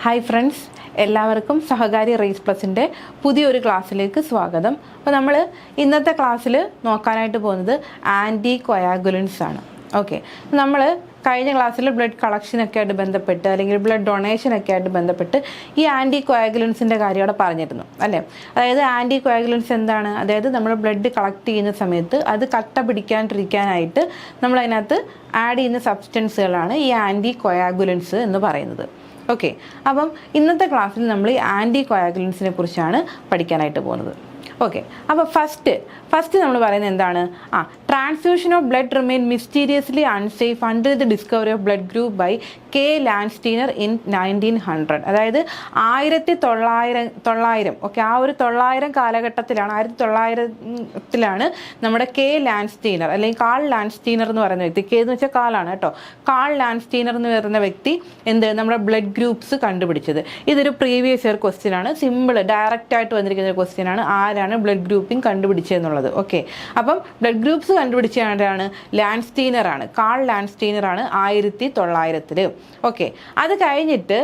Hi friends, എല്ലാവർക്കും സഹകാരി raise പ്ലസിൻ്റെ പുതിയൊരു ക്ലാസ്സിലേക്ക് സ്വാഗതം. അപ്പോൾ നമ്മൾ ഇന്നത്തെ ക്ലാസ്സിൽ നോക്കാനായിട്ട് പോകുന്നത് ആൻറ്റി കൊയാഗുലൻസ് ആണ്. ഓക്കെ, നമ്മൾ കഴിഞ്ഞ ക്ലാസ്സിൽ ബ്ലഡ് കളക്ഷനൊക്കെ ആയിട്ട് ബന്ധപ്പെട്ട് അല്ലെങ്കിൽ ബ്ലഡ് ഡൊണേഷനൊക്കെ ആയിട്ട് ബന്ധപ്പെട്ട് ഈ ആൻറ്റി കൊയാഗുലൻസിൻ്റെ കാര്യം അവിടെ പറഞ്ഞിരുന്നു അല്ലേ. അതായത് ആൻറ്റി കൊയാഗുലൻസ് എന്താണ്? അതായത് നമ്മൾ ബ്ലഡ് കളക്ട് ചെയ്യുന്ന സമയത്ത് അത് കട്ട പിടിക്കാണ്ടിരിക്കാനായിട്ട് നമ്മൾ അതിനകത്ത് ആഡ് ചെയ്യുന്ന സബ്സ്റ്റൻസുകളാണ് ഈ ആൻറ്റി കൊയാഗുലൻസ് എന്ന് പറയുന്നത്. ഓക്കെ, അപ്പം ഇന്നത്തെ ക്ലാസ്സിൽ നമ്മൾ ഈ ആൻറ്റി കൊയാഗുലൻസിനെ കുറിച്ചാണ് പഠിക്കാനായിട്ട് പോകുന്നത്. ഓക്കെ, അപ്പോൾ ഫസ്റ്റ് നമ്മൾ പറയുന്നത് എന്താണ്? Transfusion of blood remain mysteriously unsafe under the discovery of blood group by K Landsteiner in 1900. അതായത് 1900 ഓക്കെ, ആ ഒരു 900 കാലഘട്ടത്തിലാണ്, 1900 നമ്മുടെ കെ ലാൻസ്റ്റീനർ അല്ലെങ്കിൽ കാൾ ലാൻസ്റ്റീനർ എന്ന് പറയുന്ന വ്യക്തി, കെ എന്ന് വെച്ചാൽ കാളാണ് കേട്ടോ, കാൾ ലാൻസ്റ്റീനർ എന്ന് പറയുന്ന വ്യക്തി നമ്മുടെ ബ്ലഡ് ഗ്രൂപ്പ്സ് കണ്ടുപിടിച്ചത്. ഇതൊരു പ്രീവിയസ് ഇയർ ക്വസ്റ്റ്യൻ ആണ്, സിമ്പിൾ ഡയറക്റ്റ് ആയിട്ട് വന്നിരിക്കുന്ന ഒരു ക്വസ്റ്റ്യൻ ആണ്. ആരാണ് ബ്ലഡ് ഗ്രൂപ്പിംഗ് കണ്ടുപിടിച്ചതെന്നുള്ളത്. ഓക്കെ, അപ്പം ബ്ലഡ് ഗ്രൂപ്പ്സ് കണ്ടുപിടിച്ച ആരാണ്? ലാൻസ്റ്റീനർ ആണ്, കാൾ ലാൻസ്റ്റീനർ ആണ് 1900. ഓക്കെ, അത് കഴിഞ്ഞിട്ട്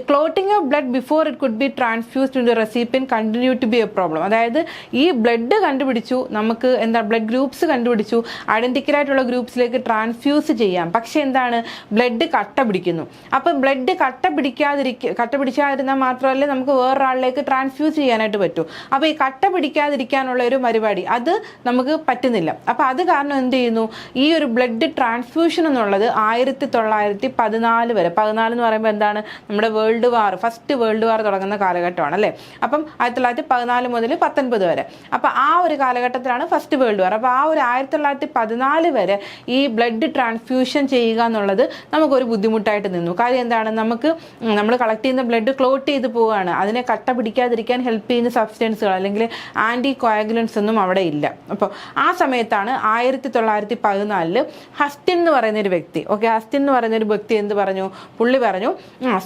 clotting of blood before it could be transfused in the recipient continue to be a problem. അതായത് ഈ ബ്ലഡ് കണ്ടുപിടിച്ചു, നമുക്ക് ബ്ലഡ് ഗ്രൂപ്പ്സ് കണ്ടുപിടിച്ചു, ഐഡന്റിക്കൽ ആയിട്ടുള്ള ഗ്രൂപ്പ്സിലേക്ക് ട്രാൻസ്ഫ്യൂസ് ചെയ്യാം. പക്ഷെ ബ്ലഡ് കട്ട പിടിക്കുന്നു. അപ്പം ബ്ലഡ് കട്ട പിടിക്കാതിരുന്നാൽ മാത്രമല്ല നമുക്ക് വേറൊരാളിലേക്ക് ട്രാൻസ്ഫ്യൂസ് ചെയ്യാനായിട്ട് പറ്റൂ. അപ്പോൾ ഈ കട്ട പിടിക്കാതിരിക്കാനുള്ള ഒരു പരിപാടി അത് നമുക്ക് പറ്റുന്നില്ല. അപ്പോൾ അത് കാരണം എന്ത് ചെയ്യുന്നു, ഈ ഒരു ബ്ലഡ് ട്രാൻസ്ഫ്യൂഷൻ എന്നുള്ളത് 1914 വരെ, 14 എന്ന് പറയുമ്പോൾ എന്താണ്, നമ്മുടെ ഫസ്റ്റ് വേൾഡ് വാർ തുടങ്ങുന്ന കാലഘട്ടമാണ് അല്ലേ. അപ്പം 1914 മുതൽ 19 വരെ, അപ്പോൾ ആ ഒരു കാലഘട്ടത്തിലാണ് ഫസ്റ്റ് വേൾഡ് വാർ. അപ്പോൾ ആ ഒരു 1914 വരെ ഈ ബ്ലഡ് ട്രാൻസ്ഫ്യൂഷൻ ചെയ്യുക എന്നുള്ളത് നമുക്കൊരു ബുദ്ധിമുട്ടായിട്ട് നിന്നു. കാര്യം എന്താണ്, നമ്മൾ കളക്ട് ചെയ്യുന്ന ബ്ലഡ് ക്ലോട്ട് ചെയ്ത് പോവുകയാണ്. അതിനെ കട്ട പിടിക്കാതിരിക്കാൻ ഹെൽപ്പ് ചെയ്യുന്ന സബ്സ്റ്റൻസുകൾ അല്ലെങ്കിൽ ആൻറ്റി കൊയാഗുലൻസ് ഒന്നും അവിടെ ഇല്ല. അപ്പോൾ ആ സമയത്താണ് 1914 ഹസ്റ്റിൻ എന്ന് പറയുന്ന ഒരു വ്യക്തി, ഓക്കെ, ഹസ്റ്റിൻ എന്ന് പറയുന്ന ഒരു വ്യക്തി പുള്ളി പറഞ്ഞു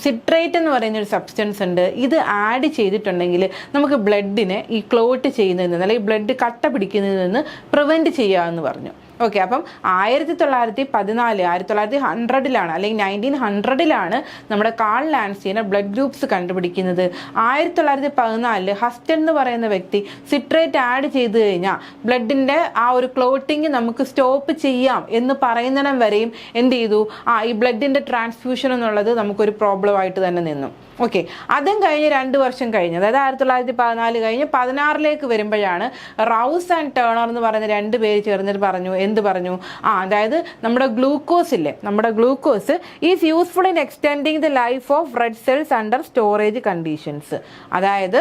സിട്രേറ്റ് എന്ന് പറയുന്ന ഒരു സബ്സ്റ്റൻസ് ഉണ്ട്, ഇത് ആഡ് ചെയ്തിട്ടുണ്ടെങ്കിൽ നമുക്ക് ബ്ലഡിനെ ഈ ക്ലോട്ട് ചെയ്യുന്നതിൽ നിന്ന് അല്ലെങ്കിൽ ബ്ലഡ് കട്ട പിടിക്കുന്നതിൽ നിന്ന് പ്രിവെൻറ്റ് ചെയ്യാമെന്ന് പറഞ്ഞു. ഓക്കെ, അപ്പം 1900 അല്ലെങ്കിൽ 1900 നമ്മുടെ കാൾ ലാൻസ്റ്റീനർ ബ്ലഡ് ഗ്രൂപ്പ്സ് കണ്ടുപിടിക്കുന്നത്. 1914 ഹസ്റ്റൺ എന്ന് പറയുന്ന വ്യക്തി സിട്രേറ്റ് ആഡ് ചെയ്ത് കഴിഞ്ഞാൽ ബ്ലഡിൻ്റെ ആ ഒരു ക്ലോട്ടിങ് നമുക്ക് സ്റ്റോപ്പ് ചെയ്യാം എന്ന് പറയുന്നിടം വരെയും എന്ത് ചെയ്തു, ഈ ബ്ലഡിൻ്റെ ട്രാൻസ്ഫ്യൂഷൻ എന്നുള്ളത് നമുക്കൊരു പ്രോബ്ലം ആയിട്ട് തന്നെ നിന്നു. ഓക്കെ, അതും കഴിഞ്ഞ് 2 വർഷം കഴിഞ്ഞ്, അതായത് 1914 കഴിഞ്ഞ് 16 വരുമ്പോഴാണ് റൗസ് ആൻഡ് ടേണർ എന്ന് പറയുന്ന 2 പേര് ചേർന്നിട്ട് പറഞ്ഞു, അതായത് നമ്മുടെ glucose is useful in extending the life of red cells under storage conditions. അതായത്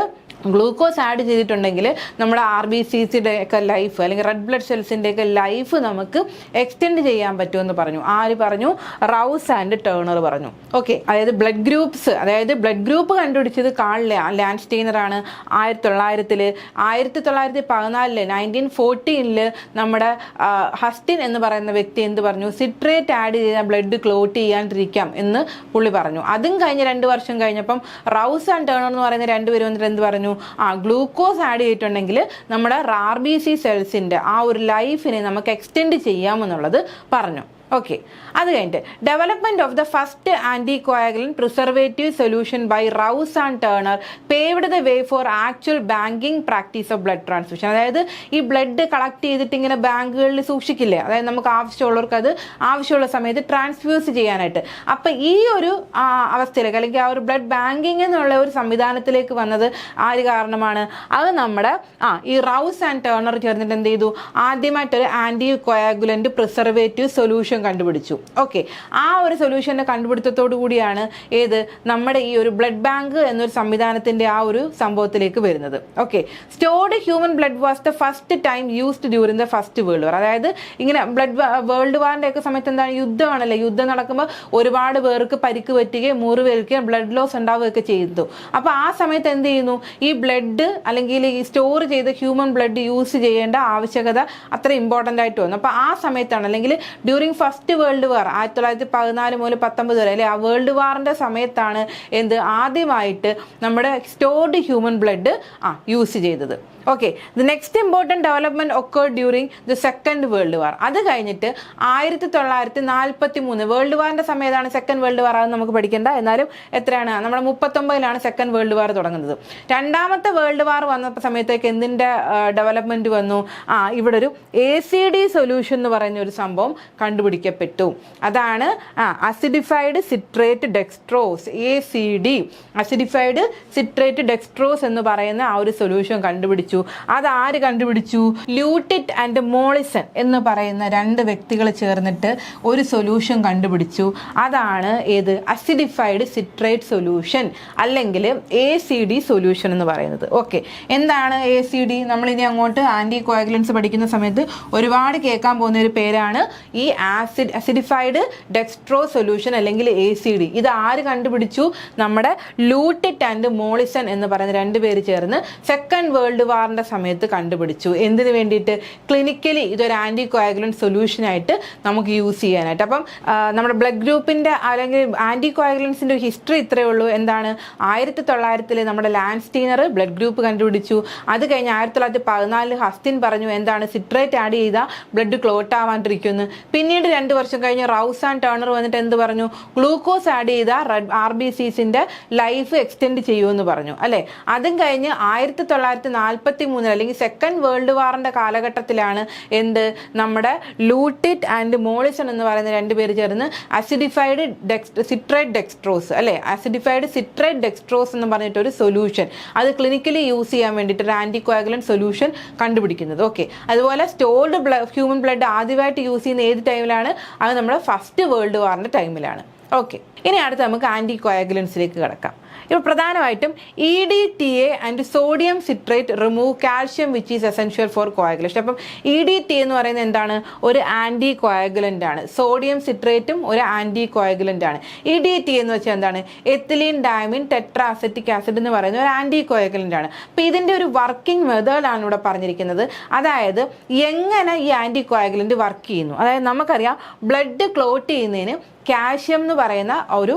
ഗ്ലൂക്കോസ് ആഡ് ചെയ്തിട്ടുണ്ടെങ്കിൽ നമ്മുടെ RBCയുടെ ഒക്കെ ലൈഫ് അല്ലെങ്കിൽ റെഡ് ബ്ലഡ് സെൽസിൻ്റെ ഒക്കെ ലൈഫ് നമുക്ക് എക്സ്റ്റെൻഡ് ചെയ്യാൻ പറ്റുമെന്ന് പറഞ്ഞു. ആര് പറഞ്ഞു? റൗസ് ആൻഡ് ടേണർ പറഞ്ഞു. ഓക്കെ, അതായത് ബ്ലഡ് ഗ്രൂപ്പ് കണ്ടുപിടിച്ചത് കാൾ ലാൻസ്റ്റീനർ ആണ് 1900. 1914 1914 നമ്മുടെ ഹസ്റ്റിൻ എന്ന് പറയുന്ന വ്യക്തി പറഞ്ഞു, സിട്രേറ്റ് ആഡ് ചെയ്താൽ ബ്ലഡ് ക്ലോട്ട് ചെയ്യാണ്ടിരിക്കാം എന്ന് പുള്ളി പറഞ്ഞു. അതും കഴിഞ്ഞ് 2 വർഷം കഴിഞ്ഞപ്പം റൗസ് ആൻഡ് ടേണർ എന്ന് പറയുന്ന 2 പേര് വന്നിട്ട് പറഞ്ഞു, ഗ്ലൂക്കോസ് ആഡ് ചെയ്തിട്ടുണ്ടെങ്കിൽ നമ്മുടെ RBC സെൽസിന്റെ ആ ഒരു ലൈഫിനെ നമുക്ക് എക്സ്റ്റെൻഡ് ചെയ്യാമെന്നുള്ളത് പറഞ്ഞു. ഓക്കെ, അത് കഴിഞ്ഞിട്ട് development of the first anticoagulant preservative solution by Rous and Turner paved the way for actual banking practice of blood transfusion. അതായത് ഈ ബ്ലഡ് കളക്ട് ചെയ്തിട്ട് ഇങ്ങനെ ബാങ്കുകളിൽ സൂക്ഷിക്കില്ലേ, അതായത് നമുക്ക് ആവശ്യമുള്ളവർക്ക് അത് ആവശ്യമുള്ള സമയത്ത് ട്രാൻസ്ഫ്യൂസ് ചെയ്യാനായിട്ട്. അപ്പം ഈ ഒരു അവസ്ഥയിലേക്ക് അല്ലെങ്കിൽ ആ ഒരു ബ്ലഡ് ബാങ്കിങ് എന്നുള്ള ഒരു സംവിധാനത്തിലേക്ക് വന്നത് ആര് കാരണമാണ്? അത് നമ്മുടെ ഈ റൗസ് ആൻഡ് ടേണർ ചേർന്നിട്ട് എന്ത് ചെയ്തു, ആദ്യമായിട്ടൊരു ആൻറ്റി കൊയാഗുലന്റ് പ്രിസർവേറ്റീവ് സൊല്യൂഷൻ കണ്ടുപിടിച്ചു. ഓക്കെ, ആ ഒരു സൊല്യൂഷന്റെ കണ്ടുപിടുത്തത്തോടു കൂടിയാണ് നമ്മുടെ ഈ ഒരു ബ്ലഡ് ബാങ്ക് എന്നൊരു സംവിധാനത്തിന്റെ ആ ഒരു സംഭവത്തിലേക്ക് വരുന്നത്. Okay, stored human blood was the first time used during the first world war. അതായത് ഇങ്ങനെ വേൾഡ് വാറിന്റെ ഒക്കെ സമയത്ത് എന്താണ്, യുദ്ധമാണല്ലേ, യുദ്ധം നടക്കുമ്പോൾ ഒരുപാട് പേർക്ക് പരിക്ക് പറ്റുകയും മുറിവേൽക്കുകയും ബ്ലഡ് ലോസ് ഉണ്ടാവുകയൊക്കെ ചെയ്തു. അപ്പോൾ ആ സമയത്ത് എന്ത് ചെയ്യുന്നു, ഈ ബ്ലഡ് അല്ലെങ്കിൽ ഈ സ്റ്റോർ ചെയ്ത ഹ്യൂമൻ ബ്ലഡ് യൂസ് ചെയ്യേണ്ട ആവശ്യകത അത്ര ഇമ്പോർട്ടൻ്റ് ആയിട്ട് വന്നു. അപ്പോൾ ആ സമയത്താണ് അല്ലെങ്കിൽ ഡ്യൂറിംഗ് ഫസ്റ്റ് വേൾഡ് വാർ 1914 മുതൽ 19 വരെ അല്ലെ, ആ വേൾഡ് വാറിന്റെ സമയത്താണ് ആദ്യമായിട്ട് നമ്മുടെ സ്റ്റോർഡ് ഹ്യൂമൻ ബ്ലഡ് യൂസ് ചെയ്തത്. Okay, the next important development occurred during the second world war. അത് കഴിഞ്ഞിട്ട് 1943 വേൾഡ് വാറിന്റെ സമയത്താണ് സെക്കൻഡ് വേൾഡ് വാർ. അത് നമുക്ക് പഠിക്കേണ്ട, എന്നാലും എത്രയാണ്, നമ്മുടെ 39-ലാണ് സെക്കൻഡ് വേൾഡ് വാർ തുടങ്ങുന്നത്. രണ്ടാമത്തെ വേൾഡ് വാർ വന്ന സമയത്തേക്ക് എന്തിന്റെ ഡെവലപ്മെന്റ് വന്നു? ഇവിടെ ഒരു ACD സൊല്യൂഷൻ എന്ന് പറയുന്ന ഒരു സംഭവം കണ്ടുപിടിക്കപ്പെട്ടു. അതാണ് acidified citrate dextrose, ACD, acidified citrate dextrose എന്ന് പറയുന്ന ആ ഒരു സൊല്യൂഷൻ കണ്ടുപിടിച്ചു. അത് ആര് കണ്ടുപിടിച്ചു? ലൂട്ടിറ്റ് ആൻഡ് മോളിസൺ എന്ന് പറയുന്ന 2 വ്യക്തികൾ ചേർന്നിട്ട് ഒരു സൊല്യൂഷൻ കണ്ടുപിടിച്ചു. അതാണ് അസിഡിഫൈഡ് സിട്രേറ്റ് സൊല്യൂഷൻ അല്ലെങ്കിൽ ACD സൊല്യൂഷൻ എന്ന് പറയുന്നത്. ഓക്കെ, എന്താണ് ACD? നമ്മൾ ഇനി അങ്ങോട്ട് ആന്റി കോയാഗുലൻസ് പഠിക്കുന്ന സമയത്ത് ഒരുപാട് കേൾക്കാൻ പോകുന്ന ഒരു പേരാണ് ഈ അസിഡിഫൈഡ് ഡെക്സ്ട്രോ സൊല്യൂഷൻ അല്ലെങ്കിൽ ACD. ഇത് ആര് കണ്ടുപിടിച്ചു? നമ്മുടെ ലൂട്ടിറ്റ് ആൻഡ് മോളിസൺ എന്ന് പറയുന്ന 2 പേര് ചേർന്ന് സെക്കൻഡ് വേൾഡ് വാറിന്റെ സമയത്ത് കണ്ടുപിടിച്ചു. എന്തിനു വേണ്ടിയിട്ട്? ക്ലിനിക്കലി ഇതൊരു ആന്റി കോയാഗുലന്റ് സൊല്യൂഷൻ ആയിട്ട് നമുക്ക് യൂസ് ചെയ്യാനായിട്ട്. അപ്പം നമ്മുടെ ബ്ലഡ് ഗ്രൂപ്പിന്റെ അല്ലെങ്കിൽ ആന്റി കോയാഗുലൻസിന്റെ ഒരു ഹിസ്റ്ററി ഇത്രയേ ഉള്ളൂ. എന്താണ്? 1900 നമ്മുടെ ലാൻസ്റ്റീനർ ബ്ലഡ് ഗ്രൂപ്പ് കണ്ടുപിടിച്ചു. അത് കഴിഞ്ഞ് 1914 ഹസ്റ്റിൻ പറഞ്ഞു എന്താണ്, സിട്രേറ്റ് ആഡ് ചെയ്താൽ ബ്ലഡ് ക്ലോട്ട് ആവാണ്ടിരിക്കുന്നു. പിന്നീട് 2 വർഷം കഴിഞ്ഞ് റൗസ് ആൻഡ് ടേണർ വന്നിട്ട് എന്ത് പറഞ്ഞു? ഗ്ലൂക്കോസ് ആഡ് ചെയ്താൽ RBCസിന്റെ ലൈഫ് എക്സ്റ്റെൻഡ് ചെയ്യുമെന്ന് പറഞ്ഞു അല്ലെ. അതും കഴിഞ്ഞ് 1943 അല്ലെങ്കിൽ സെക്കൻഡ് വേൾഡ് വാറിന്റെ കാലഘട്ടത്തിലാണ് നമ്മുടെ ലൂട്ടിറ്റ് ആൻഡ് മോളിസൺ എന്ന് പറയുന്ന 2 പേര് ചേർന്ന് അസിഡിഫൈഡ് സിട്രേറ്റ് ഡെക്സ്ട്രോസ് അല്ലെ, അസിഡിഫൈഡ് സിട്രേറ്റ് ഡെക്സ്ട്രോസ് എന്ന് പറഞ്ഞിട്ട് ഒരു സൊല്യൂഷൻ, അത് ക്ലിനിക്കലി യൂസ് ചെയ്യാൻ വേണ്ടിയിട്ട് ഒരു ആന്റി കോയാഗുലന്റ് സൊല്യൂഷൻ കണ്ടുപിടിക്കുന്നത്. ഓക്കെ, അതുപോലെ സ്റ്റോർഡ് ഹ്യൂമൻ ബ്ലഡ് ആദ്യമായിട്ട് യൂസ് ചെയ്യുന്ന ഏത് ടൈമിലാണ്? അത് നമ്മുടെ ഫസ്റ്റ് വേൾഡ് വാറിന്റെ ടൈമിലാണ്. ഓക്കെ, ഇനി അടുത്ത് നമുക്ക് ആന്റി കോയാഗുലൻസിലേക്ക് കിടക്കാം. ഇപ്പോൾ പ്രധാനമായിട്ടും EDTA and sodium citrate remove calcium which is essential for coagulation. അപ്പം EDTA എന്ന് പറയുന്നത് എന്താണ്? ഒരു ആന്റി കോയാഗുലന്റ് ആണ്. സോഡിയം സിട്രേറ്റും ഒരു ആന്റി കോയാഗുലന്റ് ആണ്. EDTA എന്ന് വെച്ചാൽ എന്താണ്? എത്തിലീൻ ഡയമീൻ ടെട്രാഅസറ്റിക് ആസിഡ് എന്ന് പറയുന്ന ഒരു ആന്റി കോയാഗുലന്റ് ആണ്. അപ്പോൾ ഇതിന്റെ ഒരു വർക്കിംഗ് മെത്തേഡാണ് ഇവിടെ പറഞ്ഞിരിക്കുന്നത്. അതായത് എങ്ങനെ ഈ ആന്റി കോയാഗുലന്റ് വർക്ക് ചെയ്യുന്നു. അതായത് നമുക്കറിയാം ബ്ലഡ് ക്ലോട്ട് ചെയ്യുന്നതിന് കാൽഷ്യം എന്ന് പറയുന്ന ഒരു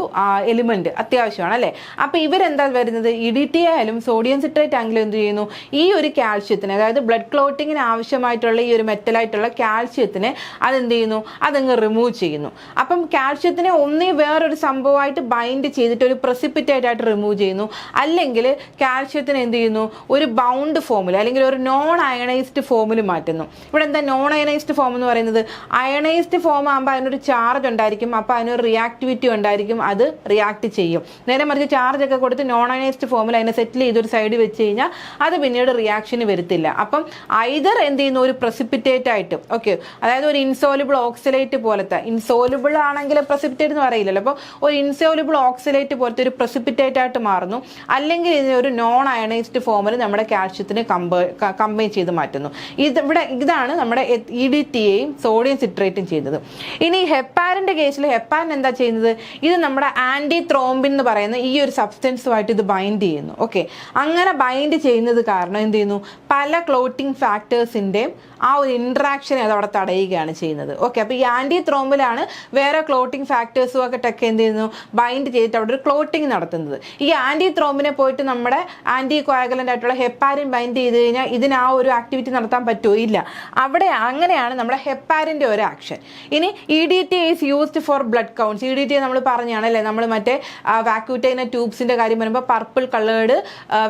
എലിമെന്റ് അത്യാവശ്യമാണ് അല്ലേ. അപ്പോൾ ഇവരെന്താ വരുന്നത്? EDTA ആയാലും സോഡിയം സിട്രേറ്റ് ആണെങ്കിലും എന്ത് ചെയ്യുന്നു? ഈ ഒരു കാൽഷ്യത്തിന്, അതായത് ബ്ലഡ് ക്ലോട്ടിങ്ങിന് ആവശ്യമായിട്ടുള്ള ഈ ഒരു മെറ്റലായിട്ടുള്ള കാൽഷ്യത്തിനെ അതെന്ത് ചെയ്യുന്നു? അതങ്ങ് റിമൂവ് ചെയ്യുന്നു. അപ്പം കാൽഷ്യത്തിനെ ഒന്നേ വേറൊരു സംഭവമായിട്ട് ബൈൻഡ് ചെയ്തിട്ട് ഒരു പ്രസിപ്പിറ്റേറ്റ് ആയിട്ട് റിമൂവ് ചെയ്യുന്നു, അല്ലെങ്കിൽ കാൽഷ്യത്തിന് എന്ത് ചെയ്യുന്നു? ഒരു ബൗണ്ട് ഫോമിൽ അല്ലെങ്കിൽ ഒരു നോൺ അയണൈസ്ഡ് ഫോമിൽ മാറ്റുന്നു. ഇവിടെ എന്താ നോൺ അയണൈസ്ഡ് ഫോം എന്ന് പറയുന്നത്? അയണൈസ്ഡ് ഫോം ആകുമ്പോൾ അതിനൊരു ചാർജ് ഉണ്ടായിരിക്കും, അപ്പോൾ അതിനൊരു റിയാക്ടിവിറ്റി ഉണ്ടായിരിക്കും, അത് റിയാക്ട് ചെയ്യും. നേരെ മറിച്ച് ചാർജ് ഒക്കെ കൊടുത്ത് നോൺ അയണൈസ്ഡ് ഫോമിൽ അതിനെ സെറ്റിൽ ചെയ്തൊരു സൈഡ് വെച്ച് കഴിഞ്ഞാൽ അത് പിന്നീട് റിയാക്ഷന് വരുത്തില്ല. അപ്പം ഐദർ എന്ത് ചെയ്യുന്നു? ഒരു പ്രസിപ്പിറ്റേറ്റ് ആയിട്ട്, ഓക്കെ, അതായത് ഒരു ഇൻസോലുബിൾ ഓക്സലേറ്റ് പോലത്തെ, ഇൻസോലുബിൾ ആണെങ്കിൽ പ്രസിപ്പിറ്റേറ്റ് എന്ന് പറയില്ലല്ലോ, അപ്പോൾ ഒരു ഇൻസോലുബിൾ ഓക്സലേറ്റ് പോലത്തെ ഒരു പ്രസിപ്പിറ്റേറ്റ് ആയിട്ട് മാറുന്നു, അല്ലെങ്കിൽ ഇതിനൊരു നോൺ അയണൈസ്ഡ് ഫോമിൽ നമ്മുടെ കാൽഷ്യത്തിന് കമ്പൈൻ ചെയ്ത് മാറ്റുന്നു. ഇതാണ് നമ്മുടെ EDTAയും സോഡിയം സിട്രേറ്റും ചെയ്തത്. ഇനി ഹെപ്പാരിന്റെ കേസിൽ ഹെപ്പാരിൻ എന്താ ചെയ്യുന്നത്? ഇത് നമ്മുടെ ആന്റി ത്രോംബിൻ എന്ന് പറയുന്ന ഈ ഒരു സബ്സ്റ്റൻസുമായിട്ട് ഇത് ബൈൻഡ് ചെയ്യുന്നു. ഓക്കെ, അങ്ങനെ ബൈൻഡ് ചെയ്യുന്നത് കാരണം എന്ത് ചെയ്യുന്നു? പല ക്ലോട്ടിംഗ് ഫാക്ടേഴ്സിൻ്റെയും ആ ഒരു ഇൻട്രാക്ഷനെ അത് അവിടെ തടയുകയാണ് ചെയ്യുന്നത്. ഓക്കെ, അപ്പോൾ ഈ ആന്റി ത്രോംബിലാണ് വേറെ ക്ലോട്ടിംഗ് ഫാക്ടേഴ്സും ഒക്കെ എന്ത് ചെയ്യുന്നു? ബൈൻഡ് ചെയ്തിട്ട് അവിടെ ഒരു ക്ലോട്ടിംഗ് നടത്തുന്നത്. ഈ ആന്റി ത്രോംബിനെ പോയിട്ട് നമ്മുടെ ആന്റി കോയാഗുലന്റ് ആയിട്ടുള്ള ഹെപ്പാരിൻ ബൈൻഡ് ചെയ്ത് കഴിഞ്ഞാൽ ഇതിന് ആ ഒരു ആക്ടിവിറ്റി നടത്താൻ പറ്റുമോ? ഇല്ല. അവിടെ അങ്ങനെയാണ് നമ്മുടെ ഹെപ്പാരിന്റെ ഒരു ആക്ഷൻ. ഇനി EDTA is used for blood counts. EDTA നമ്മൾ പറഞ്ഞാണല്ലേ, നമ്മൾ മറ്റേ വാക്യൂറ്റൈന ട്യൂബ്സിന്റെ കാര്യം പറയുമ്പോൾ പർപ്പിൾ കളേർഡ്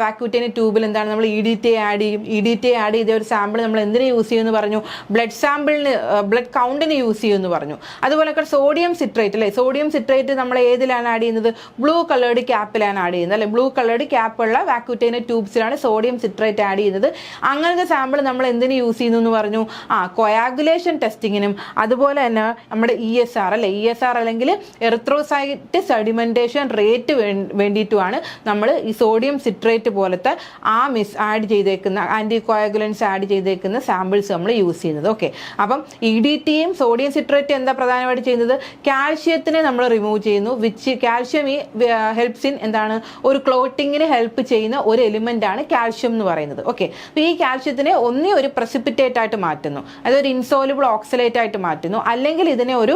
വാക്യൂറ്റൈന ട്യൂബിൽ എന്താണ് നമ്മൾ EDTA ആഡ് ചെയ്യും. EDTA ആഡ് ചെയ്ത ഒരു സാമ്പിൾ നമ്മൾ എന്തിനു യൂസ് ചെയ്യുമെന്ന് പറഞ്ഞു? ബ്ലഡ് സാമ്പിളിന്, ബ്ലഡ് കൗണ്ടിന് യൂസ് ചെയ്യുമെന്ന് പറഞ്ഞു. അതുപോലെ സോഡിയം സിട്രേറ്റ് അല്ലേ, സോഡിയം സിട്രേറ്റ് നമ്മൾ ഏതിലാണ് ആഡ് ചെയ്യുന്നത്? ബ്ലൂ കളേർഡ് ക്യാപ്പിലാണ് ആഡ് ചെയ്യുന്നത് അല്ലെ. ബ്ലൂ കളേർഡ് ക്യാപ്പുള്ള വാക്യൂറ്റൈന ട്യൂബ്സിലാണ് സോഡിയം സിട്രേറ്റ് ആഡ് ചെയ്യുന്നത്. അങ്ങനത്തെ സാമ്പിൾ നമ്മൾ എന്തിനു യൂസ് ചെയ്യുന്നു എന്ന് പറഞ്ഞു? കൊയാഗുലേഷൻ ടെസ്റ്റിങ്ങിനും അതുപോലെ തന്നെ നമ്മുടെ ESR അല്ലെ, ESR ESR അല്ലെങ്കിൽ എറിത്രോസൈറ്റ് സെഡിമെന്റേഷൻ റേറ്റ് വേണ്ടിയിട്ടുമാണ് നമ്മൾ ഈ സോഡിയം സിട്രേറ്റ് പോലത്തെ ആഡ് ചെയ്തേക്കുന്ന ആന്റികോയാഗുലൻസ് ആഡ് ചെയ്തേക്കുന്ന സാമ്പിൾസ് നമ്മൾ യൂസ് ചെയ്യുന്നത്. ഓക്കെ, അപ്പം EDTയും സോഡിയം സിട്രേറ്റ് എന്താ പ്രധാനമായിട്ട് ചെയ്യുന്നത്? കാൽഷ്യത്തിനെ നമ്മൾ റിമൂവ് ചെയ്യുന്നു. കാൽഷ്യം ഈ ഹെൽപ്സ് ഇൻ എന്താണ്, ഒരു ക്ലോട്ടിങ്ങിന് ഹെൽപ്പ് ചെയ്യുന്ന ഒരു എലിമെന്റ് ആണ് കാൽഷ്യം എന്ന് പറയുന്നത്. ഓക്കെ, അപ്പോൾ ഈ കാൽഷ്യത്തിനെ ഒന്നി ഒരു പ്രസിപ്പിറ്റേറ്റ് ആയിട്ട് മാറ്റുന്നു, അതൊരു ഇൻസോലുബിൾ ഓക്സലേറ്റ് ആയിട്ട് മാറ്റുന്നു, അല്ലെങ്കിൽ ഇതിനെ ഒരു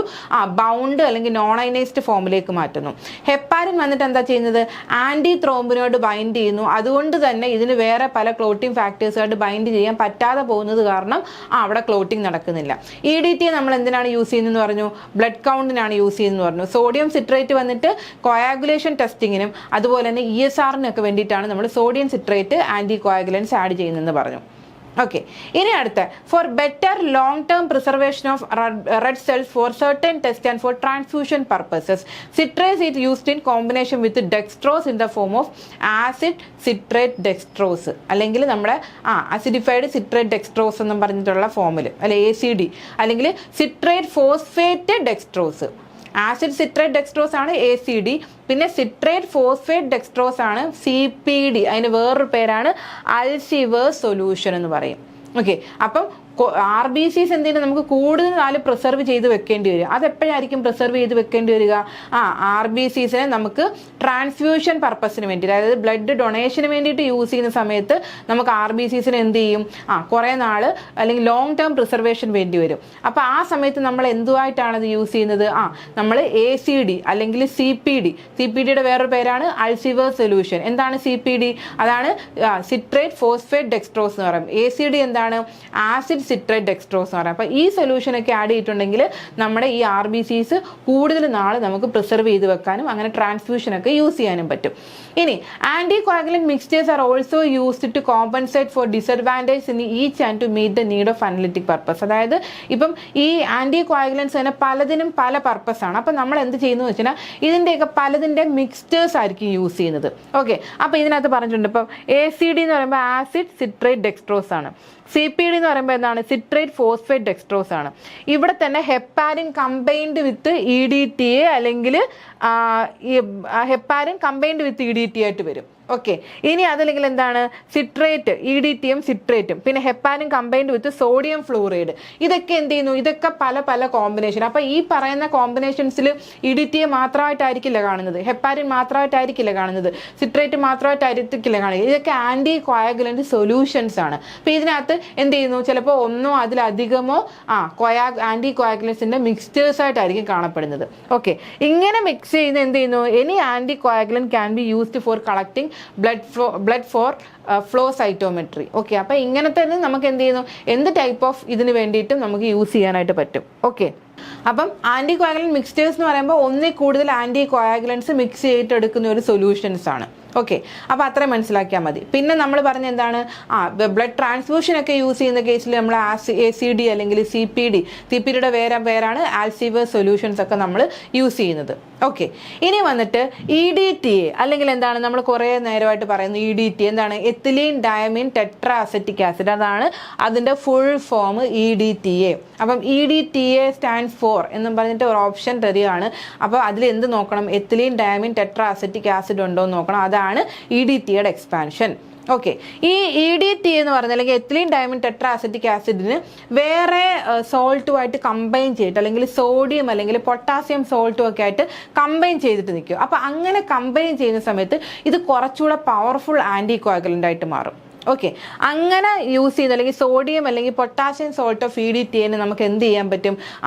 ബൗണ്ട് അല്ലെങ്കിൽ നോൺ അയനൈസ്ഡ് ഫോമിലേക്ക് മാറ്റുന്നു. ഹെപ്പാരിൻ വന്നിട്ട് എന്താ ചെയ്യുന്നത്? ആന്റി ത്രോംബിനോട് ബൈൻഡ് ചെയ്യുന്നു. അതുകൊണ്ട് തന്നെ ഇതിന് വേറെ പല ക്ലോട്ടിംഗ് ഫാക്ടേഴ്സുമായിട്ട് ബൈൻഡ് ചെയ്യാൻ പറ്റാതെ പോകുന്നത് കാരണം അവിടെ ക്ലോട്ടിംഗ് നടക്കുന്നില്ല. EDT നമ്മൾ എന്തിനാണ് യൂസ് ചെയ്യുന്നതെന്ന് പറഞ്ഞു? ബ്ലഡ് കൗണ്ടിനാണ് യൂസ് ചെയ്യുന്നതെന്ന് പറഞ്ഞു. സോഡിയം സിട്രേറ്റ് വന്നിട്ട് കോയാഗുലേഷൻ ടെസ്റ്റിങ്ങിനും അതുപോലെ തന്നെ ESRനൊക്കെ വേണ്ടിയിട്ടാണ് നമ്മൾ sodium citrate anticoagulants add ചെയ്യുന്നതെന്ന് പറഞ്ഞു. ഓക്കെ, ഇനി അടുത്ത for better long term preservation of red cells for certain test and for transfusion purposes citrates is used in combination with dextrose in the form of acid citrate dextrose, അല്ലെങ്കിൽ നമ്മുടെ acidified citrate dextrose എന്ന് പറഞ്ഞിട്ടുള്ള ഫോമിൽ, അല്ലെ ACD, അല്ലെങ്കിൽ citrate phosphate dextrose. Acid citrate dextrose ആണ് ACD, പിന്നെ citrate phosphate dextrose ആണ് CPD. അതിന് വേറൊരു പേരാണ് അൽഷിവേഴ്സ് സൊല്യൂഷൻ എന്ന് പറയും. ഓക്കെ, അപ്പം RBCs എന്തിനാണ് നമുക്ക് കൂടുതൽ നാല് പ്രിസർവ് ചെയ്ത് വെക്കേണ്ടി വരും. അതെപ്പോഴായിരിക്കും പ്രിസർവ് ചെയ്ത് വെക്കേണ്ടി വരിക? RBCസിനെ നമുക്ക് ട്രാൻസ്ഫ്യൂഷൻ പർപ്പസിന് വേണ്ടി, അതായത് ബ്ലഡ് ഡൊണേഷന് വേണ്ടിയിട്ട് യൂസ് ചെയ്യുന്ന സമയത്ത് നമുക്ക് RBCസിനെ എന്ത് ചെയ്യും? കുറേ നാൾ അല്ലെങ്കിൽ ലോങ് ടേം പ്രിസർവേഷൻ വേണ്ടി വരും. അപ്പോൾ ആ സമയത്ത് നമ്മൾ എന്തുമായിട്ടാണ് അത് യൂസ് ചെയ്യുന്നത്? നമ്മൾ ACD അല്ലെങ്കിൽ CPDയുടെ വേറൊരു പേരാണ് അൽഷിവേഴ്സ് സൊല്യൂഷൻ. എന്താണ് CPD? അതാണ് സിട്രേറ്റ് ഫോസ്ഫേറ്റ് ഡെക്സ്ട്രോസ് എന്ന് പറയും. ACD എന്താണ്? ആസിഡ് സിട്രേറ്റ് ഡെക്സ്ട്രോസ് എന്ന് പറയാം. അപ്പോൾ ഈ സൊല്യൂഷനൊക്കെ ആഡ് ചെയ്തിട്ടുണ്ടെങ്കിൽ നമ്മുടെ ഈ RBCs കൂടുതൽ നാൾ നമുക്ക് പ്രിസർവ് ചെയ്ത് വെക്കാനും അങ്ങനെ ട്രാൻസ്ഫ്യൂഷനൊക്കെ യൂസ് ചെയ്യാനും പറ്റും. ഇനി anticoagulant mixtures are also used to compensate for disadvantage in each and to meet the need of analytic purpose. അതായത് ഇപ്പം ഈ ആന്റി കോയാഗുലൻസ് തന്നെ പലതിനും പല പർപ്പസ് ആണ്. അപ്പം നമ്മൾ എന്ത് ചെയ്യുന്നു വെച്ചാൽ ഇതിൻ്റെയൊക്കെ പലതിൻ്റെ മിക്സ്ചേഴ്സ് ആയിരിക്കും യൂസ് ചെയ്യുന്നത്. ഓക്കെ, അപ്പോൾ ഇതിനകത്ത് പറഞ്ഞിട്ടുണ്ട്. ഇപ്പം ACD എന്ന് പറയുമ്പോൾ ആസിഡ് സിട്രേറ്റ് ഡെക്സ്ട്രോസ് ആണ്. CPD എന്ന് പറയുമ്പോൾ എന്താണ്? സിട്രേറ്റ് ഫോസ്ഫേറ്റ് ഡെക്സ്ട്രോസ് ആണ്. ഇവിടെ തന്നെ ഹെപ്പാരിൻ കമ്പൈൻഡ് വിത്ത് EDTA അല്ലെങ്കിൽ ഹെപ്പാരിൻ കമ്പൈൻഡ് വിത്ത് EDT ആയിട്ട് വരും. ഓക്കെ, ഇനി അതല്ലെങ്കിൽ എന്താണ്? സിട്രേറ്റ്, EDTയും സിട്രേറ്റും, പിന്നെ ഹെപ്പാരിൻ കമ്പൈൻഡ് വിത്ത് സോഡിയം ഫ്ലൂറൈഡ്. ഇതൊക്കെ എന്ത് ചെയ്യുന്നു? ഇതൊക്കെ പല പല കോമ്പിനേഷൻ. അപ്പോൾ ഈ പറയുന്ന കോമ്പിനേഷൻസിൽ EDTA മാത്രമായിട്ടായിരിക്കില്ല കാണുന്നത്, ഹെപ്പാരിൻ മാത്രമായിട്ടായിരിക്കില്ല കാണുന്നത്, സിട്രേറ്റ് മാത്രമായിട്ടായിരിക്കില്ല കാണുന്നത്. ഇതൊക്കെ ആന്റി കോയാഗുലന്റ് സൊല്യൂഷൻസ് ആണ്. അപ്പോൾ ഇതിനകത്ത് എന്ത് ചെയ്യുന്നു? ചിലപ്പോൾ ഒന്നോ അതിലധികമോ ആന്റി കോയാഗുലൻസിന്റെ മിക്സ്ചേഴ്സ് ആയിട്ടായിരിക്കും കാണപ്പെടുന്നത്. ഓക്കെ, ഇങ്ങനെ മിക്സ് ചെയ്യുന്ന എന്ത് ചെയ്യുന്നു? Any anticoagulant can be used for collecting blood for flow cytometry. Okay, അപ്പോൾ ഇങ്ങനത്തെ നമുക്ക് എന്ത് ചെയ്യുന്നു? എന്ത് ടൈപ്പ് ഓഫ് ഇതിന് വേണ്ടിയിട്ടും നമുക്ക് യൂസ് ചെയ്യാനായിട്ട് പറ്റും. ഓക്കെ, അപ്പം ആന്റി കോയാഗുലന്റ് മിക്സ്ചേഴ്സ് എന്ന് പറയുമ്പോൾ ഒന്നിൽ കൂടുതൽ ആന്റി കോയാഗുലൻസ് മിക്സ് ചെയ്തിട്ടെടുക്കുന്ന ഒരു സൊല്യൂഷൻസ് ആണ്. ഓക്കെ, അപ്പോൾ അത്രയും മനസ്സിലാക്കിയാൽ മതി. പിന്നെ നമ്മൾ പറഞ്ഞ എന്താണ്? ബ്ലഡ് ട്രാൻസ്ഫ്യൂഷനൊക്കെ യൂസ് ചെയ്യുന്ന കേസിൽ നമ്മൾ ACD അല്ലെങ്കിൽ CPDയുടെ പേരാണ് അൽഷിവേഴ്സ് സൊല്യൂഷൻസ് ഒക്കെ നമ്മൾ യൂസ് ചെയ്യുന്നത്. ഓക്കെ, ഇനി വന്നിട്ട് EDTA അല്ലെങ്കിൽ എന്താണ്? നമ്മൾ കുറേ നേരമായിട്ട് പറയുന്നത് EDTA എന്താണ്? Ethylene diamine tetra acetic acid. അതാണ് അതിൻ്റെ ഫുൾ ഫോം EDTA. അപ്പം EDTA സ്റ്റാൻഡ്സ് ഫോർ എന്നും പറഞ്ഞിട്ട് ഒരു ഓപ്ഷൻ തരികയാണ്. അപ്പോൾ അതിൽ എന്ത് നോക്കണം? Ethylene diamine tetra acetic acid ഉണ്ടോ എന്ന് നോക്കണം. അതാണ് EDTയുടെ എക്സ്പാൻഷൻ. ഓക്കെ, ഈ EDTA എന്ന് പറഞ്ഞാൽ അല്ലെങ്കിൽ എത്തിലീൻ ഡയമീൻ ടെട്രാ അസറ്റിക് ആസിഡിന് വേറെ സോൾട്ടുമായിട്ട് കമ്പൈൻ ചെയ്തിട്ട് അല്ലെങ്കിൽ സോഡിയം അല്ലെങ്കിൽ പൊട്ടാസ്യം സോൾട്ടും ഒക്കെ ആയിട്ട് കമ്പൈൻ ചെയ്തിട്ട് നിൽക്കും. അപ്പോൾ അങ്ങനെ കമ്പൈൻ ചെയ്യുന്ന സമയത്ത് ഇത് കുറച്ചുകൂടെ പവർഫുൾ ആന്റി കോയാഗുലന്റ് ആയിട്ട് മാറും. ഓക്കെ, അങ്ങനെ യൂസ് ചെയ്യുന്ന അല്ലെങ്കിൽ സോഡിയം അല്ലെങ്കിൽ പൊട്ടാസ്യം സോൾട്ട് ഓഫ് EDTA നമുക്ക് എന്ത് ചെയ്യാൻ പറ്റും?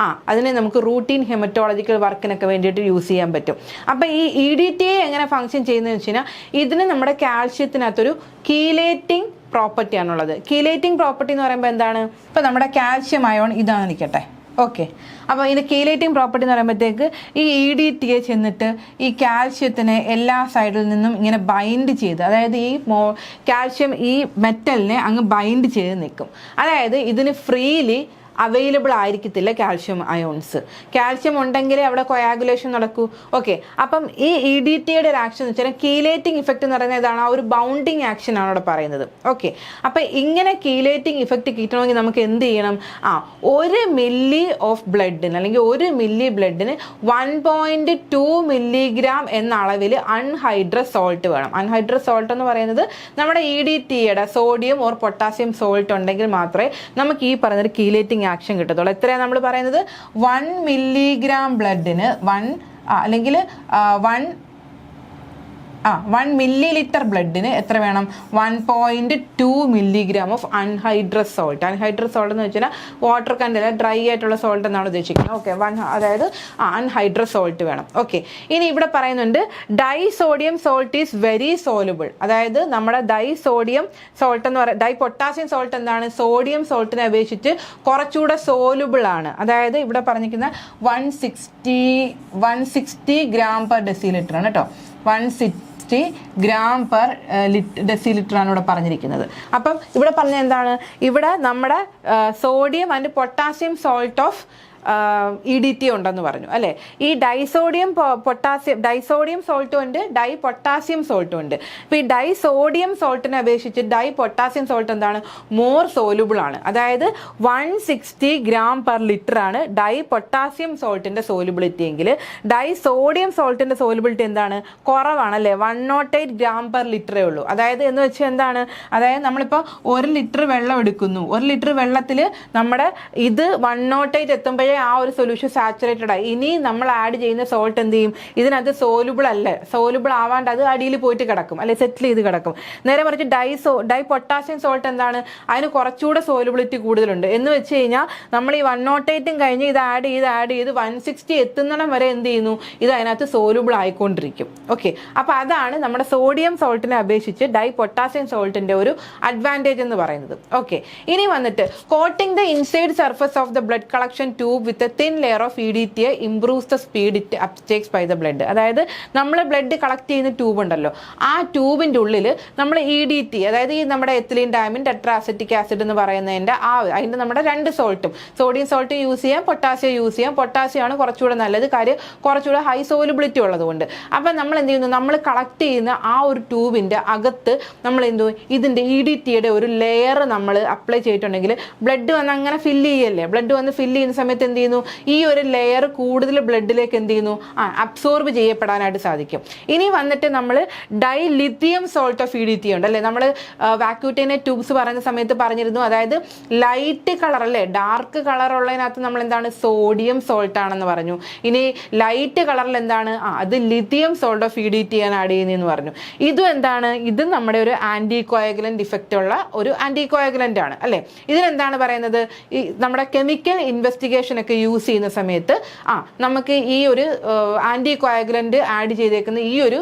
അതിനെ നമുക്ക് റൂട്ടീൻ ഹെമറ്റോളജിക്കൽ വർക്കിനൊക്കെ വേണ്ടിയിട്ട് യൂസ് ചെയ്യാൻ പറ്റും. അപ്പോൾ ഈ EDTA എങ്ങനെ ഫങ്ഷൻ ചെയ്യുന്നതെന്ന് വെച്ച് കഴിഞ്ഞാൽ ഇതിന് നമ്മുടെ കാൽഷ്യത്തിനകത്തൊരു കീലേറ്റിംഗ് പ്രോപ്പർട്ടി ആണുള്ളത്. കീലേറ്റിംഗ് പ്രോപ്പർട്ടി എന്ന് പറയുമ്പോൾ എന്താണ്? ഇപ്പോൾ നമ്മുടെ കാൽഷ്യം അയോൺ ഇതാണ് നിൽക്കട്ടെ. ഓക്കെ, അപ്പോൾ ഇതിൻ്റെ കീലേറ്റിംഗ് പ്രോപ്പർട്ടി എന്ന് പറയുമ്പോഴത്തേക്ക് ഈ EDTA ചെന്നിട്ട് ഈ കാൽഷ്യത്തിനെ എല്ലാ സൈഡിൽ നിന്നും ഇങ്ങനെ ബൈൻഡ് ചെയ്ത്, അതായത് ഈ കാൽഷ്യം ഈ മെറ്റലിനെ അങ്ങ് ബൈൻഡ് ചെയ്ത് നിൽക്കും. അതായത് ഇതിന് ഫ്രീലി അവൈലബിൾ ആയിരിക്കത്തില്ല കാൽഷ്യം അയോൺസ്. കാൽഷ്യം ഉണ്ടെങ്കിലേ അവിടെ കൊയാഗുലേഷൻ നടക്കൂ. ഓക്കെ, അപ്പം ഈ EDTA ഒരു ആക്ഷൻ എന്ന് വെച്ചാൽ കീലേറ്റിംഗ് ഇഫക്റ്റ് എന്ന് പറയുന്നത് ഇതാണ്, ആ ഒരു ബൗണ്ടിങ് ആക്ഷൻ ആണ് അവിടെ പറയുന്നത്. ഓക്കെ, അപ്പം ഇങ്ങനെ കീലേറ്റിംഗ് ഇഫക്റ്റ് കിട്ടണമെങ്കിൽ നമുക്ക് എന്ത് ചെയ്യണം? 1 മില്ലി ഓഫ് ബ്ലഡിന് അല്ലെങ്കിൽ 1 മില്ലി ബ്ലഡിന് 1.2 മില്ലിഗ്രാം എന്ന അളവിൽ അൺഹൈഡ്രസ് സോൾട്ട് വേണം. അൺഹൈഡ്രസ് സോൾട്ട് എന്ന് പറയുന്നത് നമ്മുടെ EDTA sodium or potassium salt ഉണ്ടെങ്കിൽ മാത്രമേ നമുക്ക് ഈ പറയുന്നത് കീലേറ്റിംഗ് ആക്ഷൻ കിട്ടത്തുള്ളൂ. എത്രയാണ് നമ്മൾ പറയുന്നത്? 1 മില്ലിഗ്രാം ബ്ലഡിന് 1 മില്ലി ലിറ്റർ ബ്ലഡിന് എത്ര വേണം? 1.2 milligram of anhydrous salt. Anhydrous salt എന്ന് വെച്ചാൽ വാട്ടർ കണ്ടല്ല, ഡ്രൈ ആയിട്ടുള്ള സോൾട്ട് എന്നാണ് ഉദ്ദേശിക്കുന്നത്. ഓക്കെ, അതായത് അൺഹൈഡ്രസ് സോൾട്ട് വേണം. ഓക്കെ, ഇനി ഇവിടെ പറയുന്നുണ്ട് disodium salt is very soluble. അതായത് നമ്മുടെ ഡൈസോഡിയം സോൾട്ട് എന്ന് പറയുന്നത്, ഡൈ പൊട്ടാസ്യം സോൾട്ട് എന്താണ്? സോഡിയം സോൾട്ടിനെ അപേക്ഷിച്ച് കുറച്ചുകൂടെ സോലുബിൾ ആണ്. അതായത് ഇവിടെ പറഞ്ഞിരിക്കുന്ന 160 ഗ്രാം പെർ ഡെസിലിറ്റർ ആണ് കേട്ടോ. 160 ഗ്രാം പെർ ഡെസിലിറ്റർ ആണ് ഇവിടെ പറഞ്ഞിരിക്കുന്നത്. അപ്പം ഇവിടെ പറഞ്ഞ എന്താണ്? ഇവിടെ നമ്മുടെ sodium and potassium salt of EDTA ഉണ്ടെന്ന് പറഞ്ഞു അല്ലേ. ഈ ഡൈസോഡിയം സോൾട്ടും ഉണ്ട്, ഡൈ പൊട്ടാസ്യം സോൾട്ടും ഉണ്ട്. അപ്പോൾ ഈ ഡൈസോഡിയം സോൾട്ടിനെ അപേക്ഷിച്ച് ഡൈ പൊട്ടാസ്യം സോൾട്ട് എന്താണ്? മോർ സോലുബിൾ ആണ്. അതായത് 160 ഗ്രാം പെർ ലിറ്റർ ആണ് ഡൈ പൊട്ടാസ്യം സോൾട്ടിന്റെ സോലുബിലിറ്റി എങ്കിൽ ഡൈസോഡിയം സോൾട്ടിന്റെ സോലുബിലിറ്റി എന്താണ്? കുറവാണ് അല്ലേ. 108 ഗ്രാം പെർ ലിറ്ററേ ഉള്ളൂ. അതായത് എന്ന് വെച്ചാൽ എന്താണ്? അതായത് നമ്മളിപ്പോൾ 1 ലിറ്റർ വെള്ളം എടുക്കുന്നു, 1 ലിറ്റർ വെള്ളത്തിൽ നമ്മുടെ ഇത് 108 എത്തുമ്പോഴേ ആ ഒരു സൊല്യൂഷൻ സാച്ചുറേറ്റഡ് ആയി. ഇനി നമ്മൾ ആഡ് ചെയ്യുന്ന സോൾട്ട് എന്ത് ചെയ്യും? ഇതിനകത്ത് സോലുബിൾ അല്ല, സോലുബിൾ ആവാണ്ട് അത് അടിയിൽ പോയിട്ട് കിടക്കും അല്ലെ, സെറ്റിൽ ചെയ്ത് കിടക്കും. നേരെ മറിച്ച് ഡൈ പൊട്ടാസ്യം സോൾട്ട് എന്താണ്? അതിന് കുറച്ചുകൂടെ സോലുബിലിറ്റി കൂടുതലുണ്ട്. എന്ന് വെച്ച് കഴിഞ്ഞാൽ നമ്മൾ ഈ 108 കഴിഞ്ഞ് ഇത് ആഡ് ചെയ്ത് 160 എത്തുന്നിടം വരെ എന്ത് ചെയ്യുന്നു? ഇത് അതിനകത്ത് സോലുബിൾ ആയിക്കൊണ്ടിരിക്കും. ഓക്കെ, അപ്പോൾ അതാണ് നമ്മുടെ സോഡിയം സോൾട്ടിനെ അപേക്ഷിച്ച് ഡൈ പൊട്ടാസ്യം സോൾട്ടിന്റെ ഒരു അഡ്വാൻറ്റേജ് എന്ന് പറയുന്നത്. ഓക്കെ, ഇനി വന്നിട്ട് coating the inside surface of the blood collection tube with a thin layer of EDTA improves the speed it uptakes by the blood. അതായത് നമ്മൾ ബ്ലഡ് കളക്ട് ചെയ്യുന്ന ട്യൂബ് ഉണ്ടല്ലോ, ആ ട്യൂബിൻ്റെ ഉള്ളിൽ നമ്മൾ EDTA, അതായത് ഈ നമ്മുടെ എത്തിലീൻ ഡയമീൻ ടെട്രാസെറ്റിക് ആസിഡ് എന്ന് പറയുന്നതിൻ്റെ അതിൻ്റെ നമ്മുടെ 2 സോൾട്ടും, സോഡിയം സോൾട്ട് യൂസ് ചെയ്യാം, പൊട്ടാസ്യം യൂസ് ചെയ്യാം. പൊട്ടാസ്യമാണ് കുറച്ചുകൂടെ നല്ലത്, കാര്യം കുറച്ചുകൂടെ ഹൈ സോലുബിലിറ്റി ഉള്ളതുകൊണ്ട്. അപ്പം നമ്മൾ എന്ത് ചെയ്യുന്നു? നമ്മൾ കളക്ട് ചെയ്യുന്ന ആ ഒരു ട്യൂബിൻ്റെ അകത്ത് നമ്മൾ എന്തു ഇതിൻ്റെ EDTA ഒരു ലെയർ നമ്മൾ അപ്ലൈ ചെയ്തിട്ടുണ്ടെങ്കിൽ ബ്ലഡ് വന്ന് അങ്ങനെ ഫില്ല് ചെയ്യല്ലേ. ബ്ലഡ് വന്ന് ഫില്ല് ചെയ്യുന്ന സമയത്ത് എന്ത് ചെയ്യുന്നു? ഈ ഒരു ലെയർ കൂടുതൽ ബ്ലഡിലേക്ക് എന്ത് ചെയ്യുന്നു? അബ്സോർബ് ചെയ്യപ്പെടാനായിട്ട് സാധിക്കും. ഇനി വന്നിട്ട് നമ്മൾ ഡൈലിഥിയം സോൾട്ട് ഓഫ് EDTA ഉണ്ട് അല്ലേ. നമ്മൾ വാക്യൂട്ടേനെ ട്യൂബ്സ് പറയുന്ന സമയത്ത് പറഞ്ഞിരുന്നു, അതായത് ലൈറ്റ് കളർ അല്ലേ, ഡാർക്ക് കളർ ഉള്ളതിനകത്ത് നമ്മൾ എന്താണ്? സോഡിയം സോൾട്ട് ആണെന്ന് പറഞ്ഞു. ഇനി ലൈറ്റ് കളറിൽ എന്താണ്? അത് ലിഥിയം സോൾട്ട് ഓഫ് EDTA ആണ് ആഡ് ചെയ്യുന്നതെന്ന് പറഞ്ഞു. ഇതും എന്താണ്? ഇത് നമ്മുടെ ഒരു ആന്റി കോയാഗുലന്റ് ഇഫക്റ്റ് ഉള്ള ഒരു ആന്റി കോയാഗുലന്റ് ആണ് അല്ലേ. ഇതിനെന്താണ് പറയുന്നത്? ഈ നമ്മുടെ കെമിക്കൽ ഇൻവെസ്റ്റിഗേഷൻ ഒക്കെ യൂസ് ചെയ്യുന്ന സമയത്ത് നമുക്ക് ഈ ഒരു ആന്റി കോയാഗുലന്റ് ആഡ് ചെയ്തേക്കുന്ന ഈ ഒരു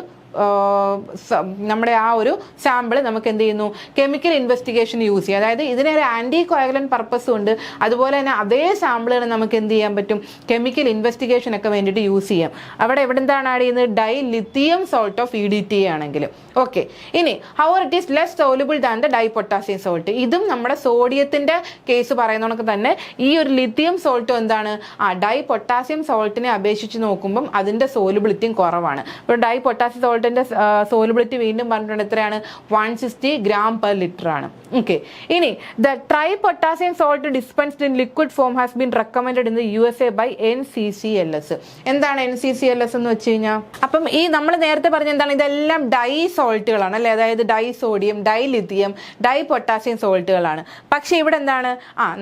നമ്മുടെ ആ ഒരു സാമ്പിൾ നമുക്ക് എന്ത് ചെയ്യുന്നു? കെമിക്കൽ ഇൻവെസ്റ്റിഗേഷൻ യൂസ് ചെയ്യാം. അതായത് ഇതിനൊരു ആന്റി കോയാഗുലന്റ് പർപ്പസും ഉണ്ട്, അതുപോലെ തന്നെ അതേ സാമ്പിളുകൾ നമുക്ക് എന്ത് ചെയ്യാൻ പറ്റും? കെമിക്കൽ ഇൻവെസ്റ്റിഗേഷൻ ഒക്കെ വേണ്ടിയിട്ട് യൂസ് ചെയ്യാം. അവിടെ എന്താണ് ആഡ് ചെയ്യുന്നത്? ഡൈലിഥിയം സോൾട്ട് ഓഫ് EDTA ആണെങ്കിൽ. ഓക്കെ, ഇനി however it is less soluble than the dipotassium salt. ഇതും നമ്മുടെ സോഡിയത്തിന്റെ കേസ് പറയുന്നതൊക്കെ തന്നെ ഈ ഒരു ലിഥിയം സോൾട്ടും എന്താണ്? ഡൈ പൊട്ടാസ്യം സോൾട്ടിനെ അപേക്ഷിച്ച് നോക്കുമ്പം അതിന്റെ സോലുബിലിറ്റിയും കുറവാണ്. ഇപ്പോൾ ഡൈ പൊട്ടാസ്യം സോൾട്ടിന്റെ സോലുബിലിറ്റി വീണ്ടും പറഞ്ഞിട്ടുണ്ട് എത്രയാണ്? 160 ഗ്രാം പെർ ലിറ്റർ ആണ്. ഓക്കെ, ഇനി the try potassium salt dispensed in liquid form has been recommended in the USA by NCCLS. എന്താണ് NCCLS എന്ന് വെച്ച് കഴിഞ്ഞാൽ? അപ്പം ഈ നമ്മൾ നേരത്തെ പറഞ്ഞ എന്താണ്? ഇതെല്ലാം ഡൈ സോൾട്ടുകളാണ് അല്ലേ. അതായത് disodium, dilithium, dipotassium സോൾട്ടുകളാണ്. പക്ഷെ ഇവിടെ എന്താണ്?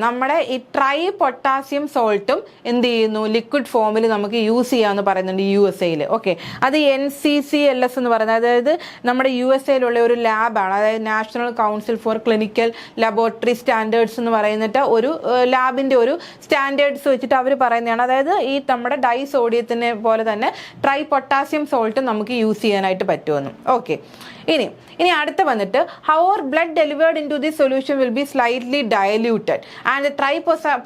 നമ്മുടെ ഈ ട്രൈ പൊട്ടാസ്യം സോൾട്ടും എന്ത് ചെയ്യുന്നു? ലിക്വിഡ് ഫോമിൽ നമുക്ക് യൂസ് ചെയ്യാമെന്ന് പറയുന്നുണ്ട് USA. ഓക്കെ, അത് NCCLS എന്ന് പറയുന്നത് അതായത് നമ്മുടെ USA ഒരു ലാബാണ്. അതായത് national council for clinical laboratory standards എന്ന് പറയുന്നിട്ട് ഒരു ലാബിൻ്റെ ഒരു സ്റ്റാൻഡേർഡ്സ് വെച്ചിട്ട് അവർ പറയുന്നതാണ്. അതായത് ഈ നമ്മുടെ ഡൈ സോഡിയത്തിനെ പോലെ തന്നെ ട്രൈ പൊട്ടാസ്യം സോൾട്ട് നമുക്ക് യൂസ് ചെയ്യാനായിട്ട് പറ്റുമെന്നും. ഓക്കെ, ഇനി അടുത്ത വന്നിട്ട് our blood delivered into the solution will be slightly diluted and the try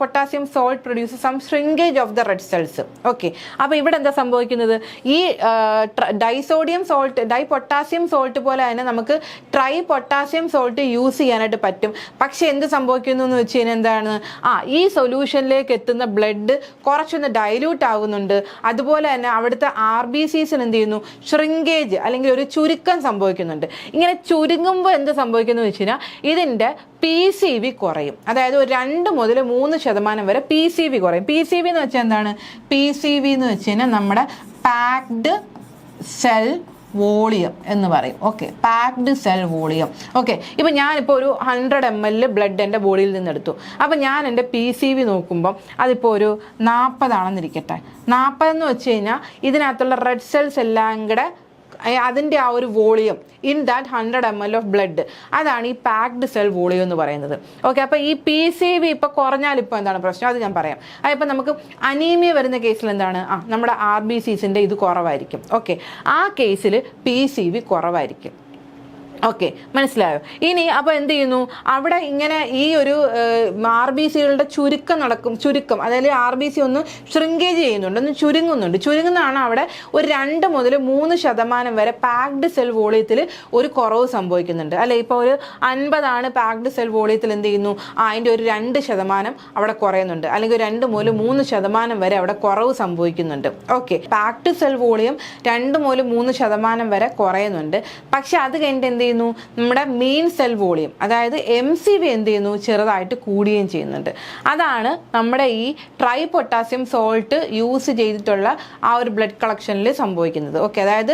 potassium salt produce some shrinkage of the red cells. Okay, അപ്പോൾ ഇവിടെ എന്താ സംഭവിക്കുന്നത്? ഈ ഡൈ പൊട്ടാസ്യം സോൾട്ട് പോലെ തന്നെ നമുക്ക് ട്രൈ പൊട്ടാസ്യം സോൾട്ട് യൂസ് ചെയ്യാനായിട്ട് പറ്റും. പക്ഷെ എന്ത് സംഭവിക്കുന്നു എന്ന് വെച്ച് കഴിഞ്ഞാൽ എന്താണ്, ഈ സൊല്യൂഷനിലേക്ക് എത്തുന്ന ബ്ലഡ് കുറച്ചൊന്ന് ഡൈല്യൂട്ട് ആകുന്നുണ്ട്. അതുപോലെ തന്നെ അവിടുത്തെ RBCs എന്ത് ചെയ്യുന്നു, ഷ്രിങ്കേജ് അല്ലെങ്കിൽ ഒരു ചുരുക്കം സംഭവിക്കുന്നുണ്ട്. ഇങ്ങനെ ചുരുങ്ങുമ്പോൾ എന്ത് സംഭവിക്കുന്നു വെച്ച് കഴിഞ്ഞാൽ ഇതിൻ്റെ PCV കുറയും. അതായത് ഒരു 2 മുതൽ 3% വരെ PCV കുറയും. PCV എന്ന് വെച്ചാൽ എന്താണ്? PCV എന്ന് വെച്ച് കഴിഞ്ഞാൽ നമ്മുടെ പാക്ഡ് സെൽ വോളിയം എന്ന് പറയും. Okay, packed cell volume. Okay, ഇപ്പം ഞാനിപ്പോൾ ഒരു 100 ml ബ്ലഡ് എൻ്റെ ബോഡിയിൽ നിന്ന് എടുത്തു. അപ്പം ഞാൻ എൻ്റെ PCV നോക്കുമ്പം അതിപ്പോൾ ഒരു 40 ആണെന്നിരിക്കട്ടെ. 40 എന്ന് വെച്ച് കഴിഞ്ഞാൽ ഇതിനകത്തുള്ള റെഡ് സെൽസ് എല്ലാം കൂടെ അതിൻ്റെ ആ ഒരു volume in that 100 ml of blood, അതാണ് ഈ പാക്ഡ് സെൽ വോളിയം എന്ന് പറയുന്നത്. ഓക്കെ, അപ്പോൾ ഈ PCV ഇപ്പോൾ കുറഞ്ഞാൽ ഇപ്പോൾ എന്താണ് പ്രശ്നം, അത് ഞാൻ പറയാം. അതിപ്പോൾ നമുക്ക് അനീമിയ വരുന്ന കേസിൽ എന്താണ്, നമ്മുടെ RBCs ഇത് കുറവായിരിക്കും. ഓക്കെ, ആ കേസിൽ PCV കുറവായിരിക്കും. ഓക്കെ, മനസ്സിലായോ? ഇനി അപ്പോൾ എന്ത് ചെയ്യുന്നു, അവിടെ ഇങ്ങനെ ഈ ഒരു RBCകളുടെ ചുരുക്കം അതായത് RBC ഒന്ന് ഷ്രിങ്കേജ് ചെയ്യുന്നുണ്ട്, ഒന്ന് ചുരുങ്ങുന്നതാണ്. അവിടെ ഒരു 2 മുതൽ 3% വരെ പാക്ഡ് സെൽ വോളിയത്തിൽ ഒരു കുറവ് സംഭവിക്കുന്നുണ്ട് അല്ലെ. ഇപ്പോൾ ഒരു 50 പാക്ഡ് സെൽ വോളിയത്തിൽ എന്ത് ചെയ്യുന്നു, അതിൻ്റെ ഒരു 2% അവിടെ കുറയുന്നുണ്ട്, അല്ലെങ്കിൽ ഒരു 2 മുതൽ 3% വരെ അവിടെ കുറവ് സംഭവിക്കുന്നുണ്ട്. ഓക്കെ, പാക്ഡ് സെൽ വോളിയം 2 മുതൽ 3% വരെ കുറയുന്നുണ്ട്. പക്ഷെ അത് കഴിഞ്ഞിട്ട് എന്ത് നമ്മുടെ മീൻ സെൽ വോളിയം അതായത് MCV എന്ത് ചെയ്യുന്നു, ചെറുതായിട്ട് കൂടുകയും ചെയ്യുന്നുണ്ട്. അതാണ് നമ്മുടെ ഈ ട്രൈ പൊട്ടാസ്യം സോൾട്ട് യൂസ് ചെയ്തിട്ടുള്ള ആ ഒരു ബ്ലഡ് കളക്ഷനിൽ സംഭവിക്കുന്നത്. ഓക്കെ, അതായത്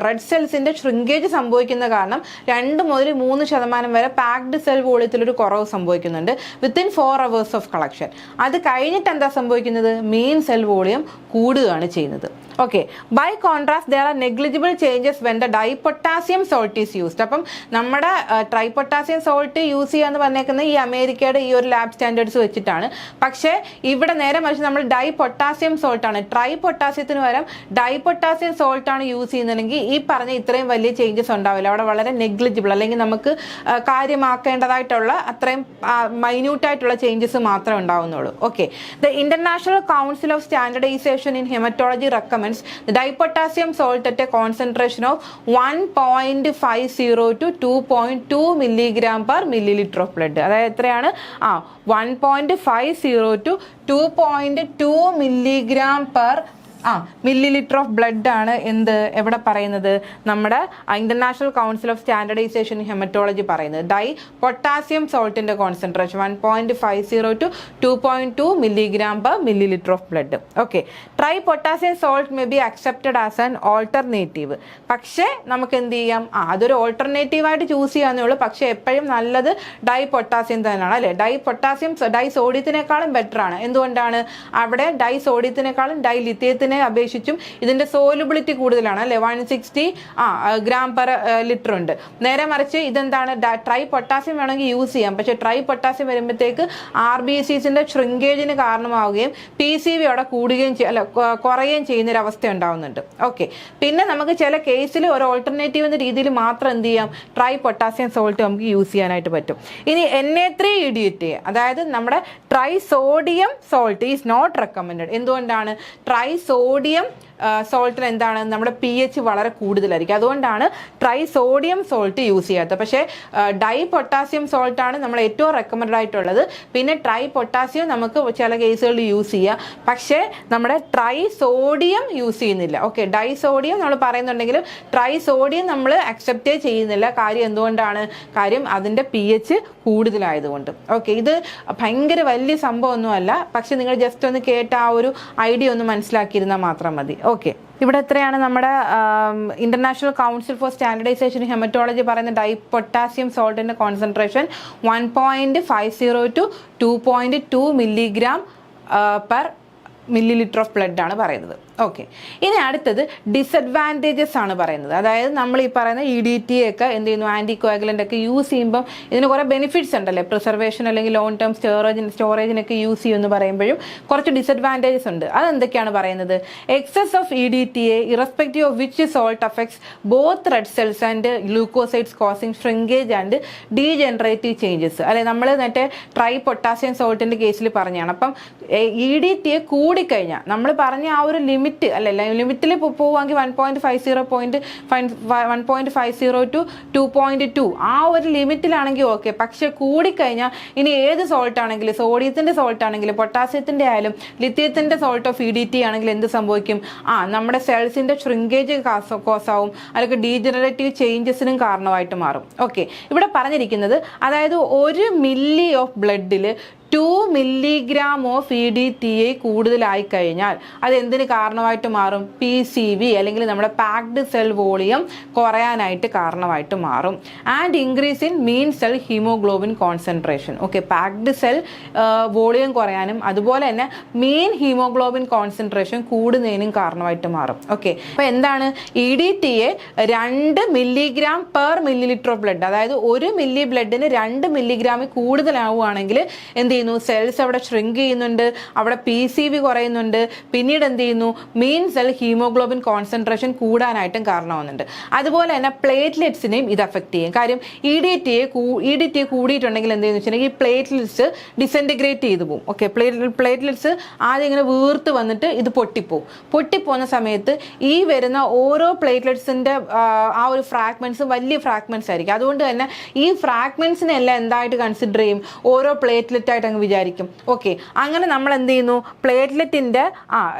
റെഡ് സെൽസിന്റെ ഷ്രിങ്കേജ് സംഭവിക്കുന്ന കാരണം 2 മുതൽ 3% വരെ പാക്ഡ് സെൽ വോളിയത്തിലൊരു കുറവ് സംഭവിക്കുന്നുണ്ട് വിത്തിൻ 4 hours ഓഫ് കളക്ഷൻ. അത് കഴിഞ്ഞിട്ട് എന്താ സംഭവിക്കുന്നത്, മീൻ സെൽ വോളിയം കൂടുകയാണ് ചെയ്യുന്നത്. Okay, by contrast there are negligible changes when the dipotassium salt is used. അപ്പം നമ്മുടെ ട്രൈപൊട്ടാസ്യം സോൾട്ട് യൂസ് ചെയ്യാന്ന് പറഞ്ഞേക്കുന്നത് ഈ അമേരിക്കയുടെ ഈ ഒരു ലാബ് സ്റ്റാൻഡേർഡ്സ് വെച്ചിട്ടാണ്. പക്ഷേ ഇവിടെ നേരെ മറിച്ച് നമ്മൾ ഡൈപൊട്ടാസ്യം സോൾട്ടാണ്, ട്രൈപൊട്ടാസ്യത്തിന് പകരം ഡൈപൊട്ടാസ്യം സോൾട്ടാണ് യൂസ് ചെയ്യുന്നതെങ്കിൽ ഈ പറഞ്ഞ ഇത്രയും വലിയ ചേഞ്ചസ് ഉണ്ടാവില്ല. അവിടെ വളരെ നെഗ്ലിജിബിൾ അല്ലെങ്കിൽ നമുക്ക് കാര്യമാക്കേണ്ടതായിട്ടുള്ള അത്രയും മൈന്യൂട്ടായിട്ടുള്ള ചേഞ്ചസ് മാത്രമേ ഉണ്ടാവുന്നുള്ളൂ. Okay, the international council of standardisation in haematology recommends the dipotassium salt at a concentration of 1.50 to 2.2 milligram per milliliter of blood. അതായത് എത്രയാണ്, 1.50 to 2.2 milligram per millilitre of blood ആണ് എവിടെ പറയുന്നത്, നമ്മുടെ international council of standardisation haematology പറയുന്നത്. Dipotassium സോൾട്ടിന്റെ concentration 1.50 to 2.2 milligram per milliliter of blood. Okay, try potassium salt may be accepted as an alternative. പക്ഷേ നമുക്ക് എന്ത് ചെയ്യാം, അതൊരു ഓൾട്ടർനേറ്റീവ് ആയിട്ട് ചൂസ് ചെയ്യാന്നേ ഉള്ളൂ. പക്ഷേ എപ്പോഴും നല്ലത് ഡൈ പൊട്ടാസ്യം തന്നെയാണ് അല്ലേ. ഡൈ സോഡിയത്തിനേക്കാളും ബെറ്റർ ആണ്. എന്തുകൊണ്ടാണ്, അവിടെ ഡൈ സോഡിയത്തിനേക്കാളും ഡൈ ലിത്തിയത്തിന് അപേക്ഷിച്ചും ഇതിന്റെ സോലുബിലിറ്റി കൂടുതലാണ് അല്ലെ. 160 gram per ലിറ്റർ ഉണ്ട്. നേരെ മറിച്ച് ഇതെന്താണ്, ട്രൈ പൊട്ടാസ്യം വേണമെങ്കിൽ യൂസ് ചെയ്യാം. പക്ഷെ ട്രൈ പൊട്ടാസ്യം വരുമ്പോഴത്തേക്ക് RBCസിന്റെ ഷ്രിങ്കേജിന് കാരണമാവുകയും PCV അവിടെ കൂടുകയും കുറയുകയും ചെയ്യുന്ന ഒരു അവസ്ഥ ഉണ്ടാവുന്നുണ്ട്. ഓക്കെ, പിന്നെ നമുക്ക് ചില കേസിൽ ഒരു ഓൾട്ടർനേറ്റീവ് എന്ന രീതിയിൽ മാത്രം എന്ത് ചെയ്യാം, ട്രൈ പൊട്ടാസ്യം സോൾട്ട് നമുക്ക് യൂസ് ചെയ്യാനായിട്ട് പറ്റും. ഇനി Na3EDTA അതായത് നമ്മുടെ tri sodium salt is not recommended. എന്തുകൊണ്ടാണ്, ട്രൈ സോഡിയം സോൾട്ടിന് എന്താണ്, നമ്മുടെ pH വളരെ കൂടുതലായിരിക്കും. അതുകൊണ്ടാണ് ട്രൈ സോഡിയം സോൾട്ട് യൂസ് ചെയ്യാത്തത്. പക്ഷേ ഡൈ പൊട്ടാസ്യം സോൾട്ടാണ് നമ്മൾ ഏറ്റവും റെക്കമെൻഡ് ആയിട്ടുള്ളത്. പിന്നെ ട്രൈ പൊട്ടാസ്യം നമുക്ക് ചില കേസുകളിൽ യൂസ് ചെയ്യാം, പക്ഷേ നമ്മുടെ ട്രൈ സോഡിയം യൂസ് ചെയ്യുന്നില്ല. ഓക്കെ, ഡൈ സോഡിയം നമ്മൾ പറയുന്നുണ്ടെങ്കിലും ട്രൈ സോഡിയം നമ്മൾ അക്സെപ്റ്റേ ചെയ്യുന്നില്ല. കാര്യം എന്തുകൊണ്ടാണ്, കാര്യം അതിൻ്റെ pH കൂടുതലായതുകൊണ്ട്. ഓക്കെ, ഇത് ഭയങ്കര വലിയ സംഭവമൊന്നുമല്ല, പക്ഷെ നിങ്ങൾ ജസ്റ്റ് ഒന്ന് കേട്ട ആ ഒരു ഐഡിയ ഒന്ന് മനസ്സിലാക്കിയിരുന്നാൽ മാത്രം മതി. ഓക്കെ, ഇവിടെ എത്രയാണ് നമ്മുടെ international council for standardisation haematology പറയുന്ന ഡൈപൊട്ടാസ്യം സോൾട്ടിന്റെ concentration 1.50 to 2.2 milligram per milliliter of blood ആണ് പറയുന്നത്. ഓക്കെ, ഇനി അടുത്തത് ഡിസഡ്വാൻറ്റേജസ് ആണ് പറയുന്നത്. അതായത് നമ്മൾ ഈ പറയുന്ന EDTA ഒക്കെ എന്ത് ചെയ്യുന്നു, ആൻറ്റി കോയാഗുലൻ്റ് ഒക്കെ യൂസ് ചെയ്യുമ്പം ഇതിന് കുറേ ബെനിഫിറ്റ്സ് ഉണ്ടല്ലേ, പ്രിസർവേഷൻ അല്ലെങ്കിൽ ലോങ് ടേം സ്റ്റോറേജിനൊക്കെ യൂസ് ചെയ്യുമെന്ന് പറയുമ്പോഴും കുറച്ച് ഡിസഡ്വാൻറ്റേജസ് ഉണ്ട്. അതെന്തൊക്കെയാണ് പറയുന്നത്? Excess of EDTA irrespective of which salt affects both red cells and leucocytes causing shrinkage and degenerative changes. അല്ലെ, നമ്മൾ മറ്റേ ട്രൈ പൊട്ടാസ്യം സോൾട്ടിൻ്റെ കേസിൽ പറഞ്ഞാണ്. അപ്പം EDTA കൂടിക്കഴിഞ്ഞാൽ നമ്മൾ പറഞ്ഞ ആ ഒരു ലിമിറ്റ് അല്ലല്ല, ലിമിറ്റിൽ പോവുകയാണെങ്കിൽ 1.50 ടു 2.2 ആ ഒരു ലിമിറ്റിലാണെങ്കിൽ ഓക്കെ. പക്ഷെ കൂടിക്കഴിഞ്ഞാൽ ഇനി ഏത് സോൾട്ട് ആണെങ്കിലും, സോഡിയത്തിൻ്റെ സോൾട്ട് ആണെങ്കിലും പൊട്ടാസ്യത്തിൻ്റെ ആയാലും ലിഥിയത്തിൻ്റെ സോൾട്ട് ഓഫ് EDTA ആണെങ്കിൽ എന്ത് സംഭവിക്കും? നമ്മുടെ സെൽസിൻ്റെ ഷ്രിങ്കേജ് കോസാവും, അല്ലെങ്കിൽ ഡീജനറേറ്റീവ് ചേഞ്ചസിനും കാരണമായിട്ട് മാറും. ഓക്കെ, ഇവിടെ പറഞ്ഞിരിക്കുന്നത് അതായത് 1 മില്ലി ഓഫ് ബ്ലഡിൽ 2 മില്ലിഗ്രാം ഓഫ് EDTA കൂടുതലായി കഴിഞ്ഞാൽ അത് എന്തിന് കാരണമായിട്ട് മാറും? PCV അല്ലെങ്കിൽ നമ്മുടെ പാക്ഡ് സെൽ വോളിയം കുറയാനായിട്ട് കാരണമായിട്ട് മാറും. And increase in mean cell haemoglobin concentration. Okay, packed cell volume കുറയാനും അതുപോലെ തന്നെ മീൻ ഹീമോഗ്ലോബിൻ കോൺസെൻട്രേഷൻ കൂടുന്നതിനും കാരണമായിട്ട് മാറും. ഓക്കെ, അപ്പോൾ എന്താണ് EDTA 2 milligram per millilitre of blood, അതായത് 1 മില്ലി ബ്ലഡിന് 2 മില്ലിഗ്രാമിൽ കൂടുതലാവുകയാണെങ്കിൽ എന്ത് ചെയ്യുന്നു? സെൽസ് അവിടെ ഷ്രിങ്ക് ചെയ്യുന്നുണ്ട്, അവിടെ PCV കുറയുന്നുണ്ട്, പിന്നീട് എന്ത് ചെയ്യുന്നു? മീൻ സെൽ ഹീമോഗ്ലോബിൻ കോൺസെൻട്രേഷൻ കൂടാനായിട്ടും കാരണമാകുന്നുണ്ട്. അതുപോലെ തന്നെ പ്ലേറ്റ്ലെറ്റ്സിനെയും ഇത് അഫക്റ്റ് ചെയ്യും. കാര്യം EDTA കൂടിയിട്ടുണ്ടെങ്കിൽ എന്ത് ചെയ്യുന്നു വെച്ചിട്ടുണ്ടെങ്കിൽ ഈ പ്ലേറ്റ്ലെറ്റ്സ് ഡിസെൻറ്റിഗ്രേറ്റ് ചെയ്തു പോകും. ഓക്കെ, പ്ലേറ്റ്ലെറ്റ്സ് ആദ്യം ഇങ്ങനെ വീർത്ത് വന്നിട്ട് ഇത് പൊട്ടിപ്പോകുന്ന സമയത്ത് ഈ വരുന്ന ഓരോ പ്ലേറ്റ്ലെറ്റ്സിൻ്റെ ആ ഒരു ഫ്രാഗ്മെൻറ്റ്സ് വലിയ ഫ്രാഗ്മെൻറ്റ്സ് ആയിരിക്കും. അതുകൊണ്ട് തന്നെ ഈ ഫ്രാഗ്മെൻറ്റ്സിനെല്ലാം എന്തായിട്ട് കൺസിഡർ ചെയ്യും? ഓരോ പ്ലേറ്റ്ലെറ്റായിട്ട് അങ്ങ് വിചാരിക്കും. ഓക്കെ, അങ്ങനെ നമ്മൾ എന്ത് ചെയ്യുന്നു? പ്ലേറ്റ്ലെറ്റിൻ്റെ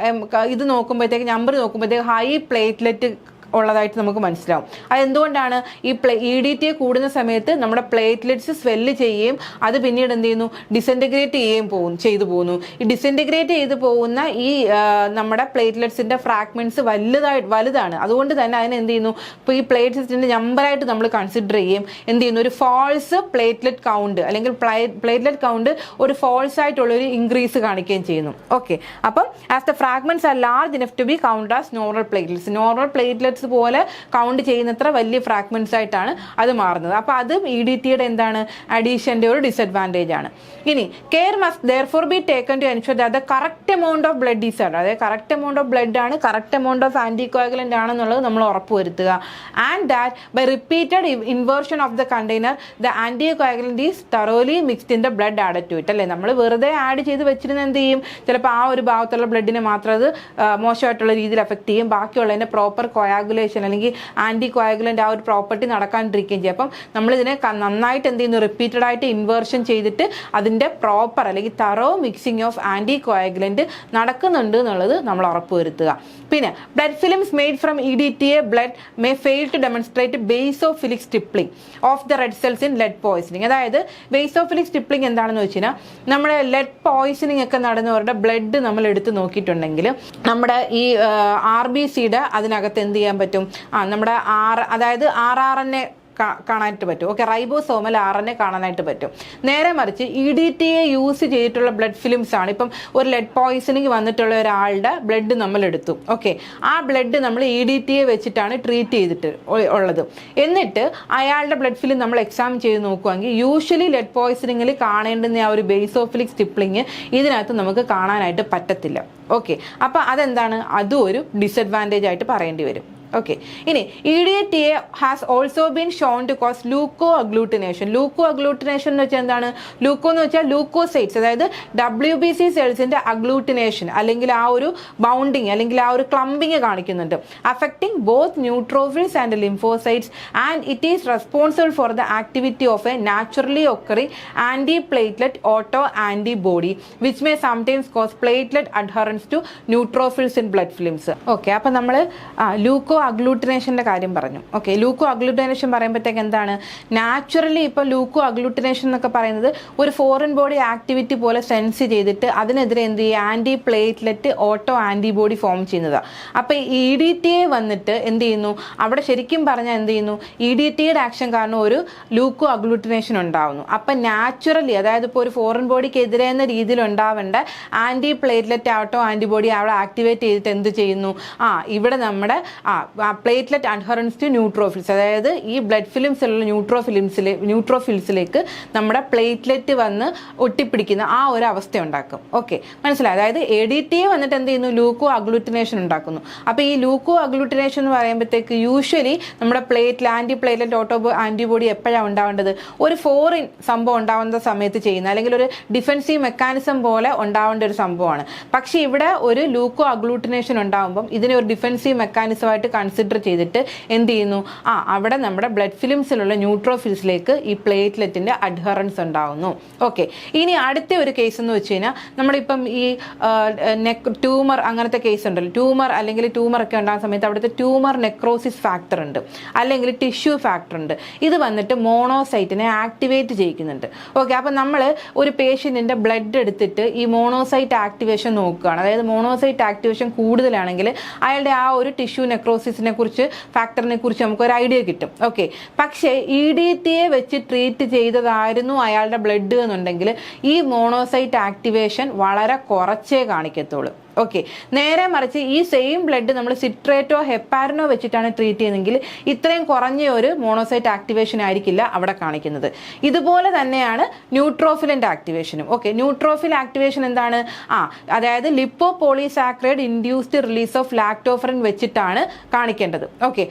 ഇത് നോക്കുമ്പോഴത്തേക്ക്, നമ്പർ നോക്കുമ്പോഴത്തേക്ക് ഹൈ പ്ലേറ്റ്ലെറ്റ് ഉള്ളതായിട്ട് നമുക്ക് മനസ്സിലാവും. അതെന്തുകൊണ്ടാണ്? ഈ EDTA കൂടുന്ന സമയത്ത് നമ്മുടെ പ്ലേറ്റ്ലെറ്റ്സ് സ്വെല്ല് ചെയ്യുകയും അത് പിന്നീട് എന്ത് ചെയ്യുന്നു? ഡിസെൻറ്റിഗ്രേറ്റ് ചെയ്തു പോകുന്നു. ഈ ഡിസെൻറ്റിഗ്രേറ്റ് ചെയ്തു പോകുന്ന ഈ നമ്മുടെ പ്ലേറ്റ്ലെറ്റ്സിൻ്റെ ഫ്രാഗ്മെൻറ്റ്സ് വലുതാണ്. അതുകൊണ്ട് തന്നെ അതിന് എന്ത് ചെയ്യുന്നു? ഇപ്പോൾ ഈ പ്ലേറ്റ്ലെറ്റ്സിൻ്റെ നമ്പറായിട്ട് നമ്മൾ കൺസിഡർ ചെയ്യും. എന്ത് ചെയ്യുന്നു? ഒരു ഫോൾസ് പ്ലേറ്റ്ലെറ്റ് കൗണ്ട് അല്ലെങ്കിൽ പ്ലേറ്റ്ലെറ്റ് കൗണ്ട് ഒരു ഫോൾസ് ആയിട്ടുള്ളൊരു ഇൻക്രീസ് കാണിക്കുകയും ചെയ്യുന്നു. ഓക്കെ, അപ്പം as the fragments are large enough to be count as normal platelets പോലെ കൗണ്ട് ചെയ്യുന്നത്ര വലിയ ഫ്രാഗ്മെന്റ്സ് ആയിട്ടാണ് അത് മാറുന്നത്. അപ്പോൾ അത് EDTA എന്താണ്? അഡീഷൻ്റെ ഒരു ഡിസഡ്വാൻറ്റേജ് ആണ്. ഇനി care must therefore be taken to ensure that the correct amount of blood is അതായത് കറക്റ്റ് എമൗണ്ട് ഓഫ് ബ്ലഡ് ആണ്, correct amount of anticoagulant ആണെന്നുള്ളത് നമ്മൾ ഉറപ്പുവരുത്തുക. And that by repeated inversion of the container the anticoagulant is thoroughly mixed in the blood added to it. അല്ലേ, നമ്മൾ വെറുതെ add ചെയ്ത് വെച്ചിരുന്ന എന്ത് ചെയ്യും? ചിലപ്പോൾ ആ ഒരു ഭാഗത്തുള്ള ബ്ലഡിനെ മാത്രം അത് മോശമായിട്ടുള്ള രീതിയിൽ എഫക്ട് ചെയ്യും. ബാക്കിയുള്ളതിൻ്റെ പ്രോപ്പർ കോയാഗുലേഷൻ അല്ലെങ്കിൽ ആൻറ്റി കോയാഗുലൻ്റ് ആ ഒരു പ്രോപ്പർട്ടി നടക്കാണ്ടിരിക്കുകയും ചെയ്യും. അപ്പം നമ്മളിതിനെ നന്നായിട്ട് എന്ത് ചെയ്യുന്നു? റിപ്പീറ്റഡ് ആയിട്ട് ഇൻവേർഷൻ ചെയ്തിട്ട് അതിൻ്റെ പ്രോപ്പർ അല്ലെങ്കിൽ thorough mixing of anticoagulant നടക്കുന്നുണ്ട് എന്നുള്ളത് നമ്മൾ ഉറപ്പുവരുത്തുക. പിന്നെ blood films made from EDTA blood may fail to demonstrate basophilic stippling of the red cells in lead poisoning. അതായത് ബേസോഫിലിക് സ്റ്റിപ്ലിംഗ് എന്താണെന്ന് വെച്ച് കഴിഞ്ഞാൽ നമ്മുടെ ലെഡ് പോയിസണിങ് ഒക്കെ നടന്നവരുടെ ബ്ലഡ് നമ്മൾ എടുത്ത് നോക്കിയിട്ടുണ്ടെങ്കിൽ നമ്മുടെ ഈ RBCയുടെ അതിനകത്ത് എന്ത് ചെയ്യാൻ പറ്റും? നമ്മുടെ അതായത് RRNA കാണാനായിട്ട് പറ്റും. ഓക്കെ, റൈബോസോമൽ RNA കാണാനായിട്ട് പറ്റും. നേരെ മറിച്ച് EDTA യൂസ് ചെയ്തിട്ടുള്ള ബ്ലഡ് ഫിലിംസ് ആണ്. ഇപ്പം ഒരു ലെഡ് പോയിസണിങ് വന്നിട്ടുള്ള ഒരാളുടെ ബ്ലഡ് നമ്മൾ എടുത്തു. ഓക്കെ, ആ ബ്ലഡ് നമ്മൾ EDTA വെച്ചിട്ടാണ് ട്രീറ്റ് ചെയ്തിട്ട് ഉള്ളത്. എന്നിട്ട് അയാളുടെ ബ്ലഡ് ഫിലിം നമ്മൾ എക്സാമിൻ ചെയ്ത് നോക്കുകയാണെങ്കിൽ യൂഷ്വലി ലെഡ് പോയിസണിങ്ങിൽ കാണേണ്ടുന്ന ആ ഒരു ബേസോഫിലിക് സ്റ്റിപ്ലിങ് ഇതിനകത്ത് നമുക്ക് കാണാനായിട്ട് പറ്റത്തില്ല. ഓക്കെ, അപ്പോൾ അതെന്താണ്? അതും ഒരു ഡിസഡ്വാൻറ്റേജ് ആയിട്ട് പറയേണ്ടി വരും. ഓക്കെ, ഇനി EDTA has also been shown to cause leuco agglutination. എന്ന് വെച്ചാൽ എന്താണ്? ലൂക്കോ എന്ന് വെച്ചാൽ ലൂക്കോസൈറ്റ്സ്, അതായത് WBC സെൽസിന്റെ അഗ്ലൂട്ടിനേഷൻ അല്ലെങ്കിൽ ആ ഒരു ബൗണ്ടിങ് അല്ലെങ്കിൽ ആ ഒരു ക്ലംബിങ് കാണിക്കുന്നുണ്ട്. Affecting both neutrophils and lymphocytes and it is responsible for the activity of a naturally occurring antiplatelet autoantibody which may sometimes cause platelet adherence to neutrophils in blood films. Okay, അപ്പം നമ്മൾ ലൂക്കോ അഗ്ലൂട്ടിനേഷൻ്റെ കാര്യം പറഞ്ഞു. Okay, Luko agglutination പറയുമ്പോഴത്തേക്ക് എന്താണ്, naturally ഇപ്പോൾ Luko agglutination എന്നൊക്കെ പറയുന്നത് ഒരു ഫോറിൻ ബോഡി ആക്ടിവിറ്റി പോലെ സെൻസ് ചെയ്തിട്ട് അതിനെതിരെ എന്ത് ചെയ്യുക, antiplatelet autoantibody form ചെയ്യുന്നതാണ്. അപ്പോൾ ഈ EDTA വന്നിട്ട് എന്ത് ചെയ്യുന്നു, അവിടെ ശരിക്കും പറഞ്ഞാൽ എന്ത് ചെയ്യുന്നു, EDTയുടെ ആക്ഷൻ കാരണം ഒരു ലൂക്കോ അഗ്ലൂട്ടിനേഷൻ ഉണ്ടാവുന്നു. അപ്പം നാച്ചുറലി, അതായത് ഇപ്പോൾ ഒരു ഫോറിൻ ബോഡിക്ക് എതിരെ എന്ന രീതിയിൽ ഉണ്ടാവേണ്ട ആൻറ്റി പ്ലേറ്റ്ലെറ്റ് ഓട്ടോ ആൻറ്റിബോഡി അവിടെ ആക്ടിവേറ്റ് ചെയ്തിട്ട് എന്ത് ചെയ്യുന്നു, ഇവിടെ നമ്മുടെ പ്ലേറ്റ്ലെറ്റ് അഡ്ഹറൻസ് ടു ന്യൂട്രോഫിൽസ്, അതായത് ഈ ബ്ലഡ് ഫിലിംസിലുള്ള ന്യൂട്രോഫിൽസിലേക്ക് നമ്മുടെ പ്ലേറ്റ്ലെറ്റ് വന്ന് ഒട്ടിപ്പിടിക്കുന്ന ആ ഒരു അവസ്ഥ ഉണ്ടാക്കും. ഓക്കെ, മനസ്സിലായി. അതായത് EDTA വന്നിട്ട് എന്ത് ചെയ്യുന്നു, ലൂക്കോ അഗ്ലൂട്ടിനേഷൻ ഉണ്ടാക്കുന്നു. അപ്പോൾ ഈ ലൂക്കോ അഗ്ലൂട്ടിനേഷൻ എന്ന് പറയുമ്പോഴത്തേക്ക് യൂഷ്വലി നമ്മുടെ ആൻറ്റി പ്ലേറ്റ്ലെറ്റ് ഓട്ടോ ആൻറ്റിബോഡി എപ്പോഴാണ് ഉണ്ടാവേണ്ടത്, ഒരു ഫോറിൻ സംഭവം ഉണ്ടാവുന്ന സമയത്ത് ചെയ്യുന്ന, അല്ലെങ്കിൽ ഒരു ഡിഫെൻസീവ് മെക്കാനിസം പോലെ ഉണ്ടാവേണ്ട ഒരു സംഭവമാണ്. പക്ഷേ ഇവിടെ ഒരു ലൂക്കോ അഗ്ലൂട്ടിനേഷൻ ഉണ്ടാകുമ്പം ഇതിനെ ഒരു ഡിഫെൻസീവ് മെക്കാനിസമായിട്ട് കൺസിഡർ ചെയ്തിട്ട് എന്ത് ചെയ്യുന്നു, അവിടെ നമ്മുടെ ബ്ലഡ് ഫിലിംസിലുള്ള ന്യൂട്രോഫിൽസിലേക്ക് ഈ പ്ലേറ്റ്ലെറ്റിൻ്റെ അഡ്ഹറൻസ് ഉണ്ടാവുന്നു. ഓക്കെ, ഇനി അടുത്ത ഒരു കേസ് എന്ന് വെച്ച് കഴിഞ്ഞാൽ നമ്മളിപ്പം ഈ ട്യൂമർ അങ്ങനത്തെ കേസ് ഉണ്ടല്ലോ, ട്യൂമർ അല്ലെങ്കിൽ ട്യൂമർ ഒക്കെ ഉണ്ടാകുന്ന സമയത്ത് അവിടുത്തെ ട്യൂമർ നെക്രോസിസ് ഫാക്ടർ ഉണ്ട്, അല്ലെങ്കിൽ ടിഷ്യൂ ഫാക്ടർ ഉണ്ട്. ഇത് വന്നിട്ട് മോണോസൈറ്റിനെ ആക്ടിവേറ്റ് ചെയ്യിക്കുന്നുണ്ട്. ഓക്കെ, അപ്പം നമ്മൾ ഒരു പേഷ്യൻറ്റിൻ്റെ ബ്ലഡ് എടുത്തിട്ട് ഈ മോണോസൈറ്റ് ആക്ടിവേഷൻ നോക്കുകയാണ്. അതായത് മോണോസൈറ്റ് ആക്ടിവേഷൻ കൂടുതലാണെങ്കിൽ അയാളുടെ ആ ഒരു ടിഷ്യൂ നെക്രോസിസിനെ കുറിച്ച്, ഫാക്ടറിനെ കുറിച്ച് നമുക്ക് ഒരു ഐഡിയ കിട്ടും. ഓക്കെ, പക്ഷേ EDTA വെച്ച് ട്രീറ്റ് ചെയ്തതായിരുന്നു അയാളുടെ ബ്ലഡ് എന്നുണ്ടെങ്കിൽ ഈ മോണോസൈറ്റ് ആക്ടിവേഷൻ വളരെ കുറച്ചേ കാണിക്കത്തുള്ളൂ. ഓക്കെ, നേരെ മറിച്ച് ഈ സെയിം ബ്ലഡ് നമ്മൾ സിട്രേറ്റോ ഹെപ്പാരിനോ വെച്ചിട്ടാണ് ട്രീറ്റ് ചെയ്യുന്നതെങ്കിൽ ഇത്രയും കുറഞ്ഞ ഒരു മോണോസൈറ്റ് ആക്ടിവേഷൻ ആയിരിക്കില്ല അവിടെ കാണിക്കുന്നത്. ഇതുപോലെ തന്നെയാണ് ന്യൂട്രോഫിലിൻ്റെ ആക്ടിവേഷനും. ഓക്കെ, ന്യൂട്രോഫിൽ ആക്ടിവേഷൻ എന്താണ്, അതായത് ലിപ്പോപോളിസാക്രൈഡ് ഇൻഡ്യൂസ്ഡ് റിലീസ് ഓഫ് ലാക്ടോഫറിൻ വെച്ചിട്ടാണ് കാണിക്കേണ്ടത്. ഓക്കെ,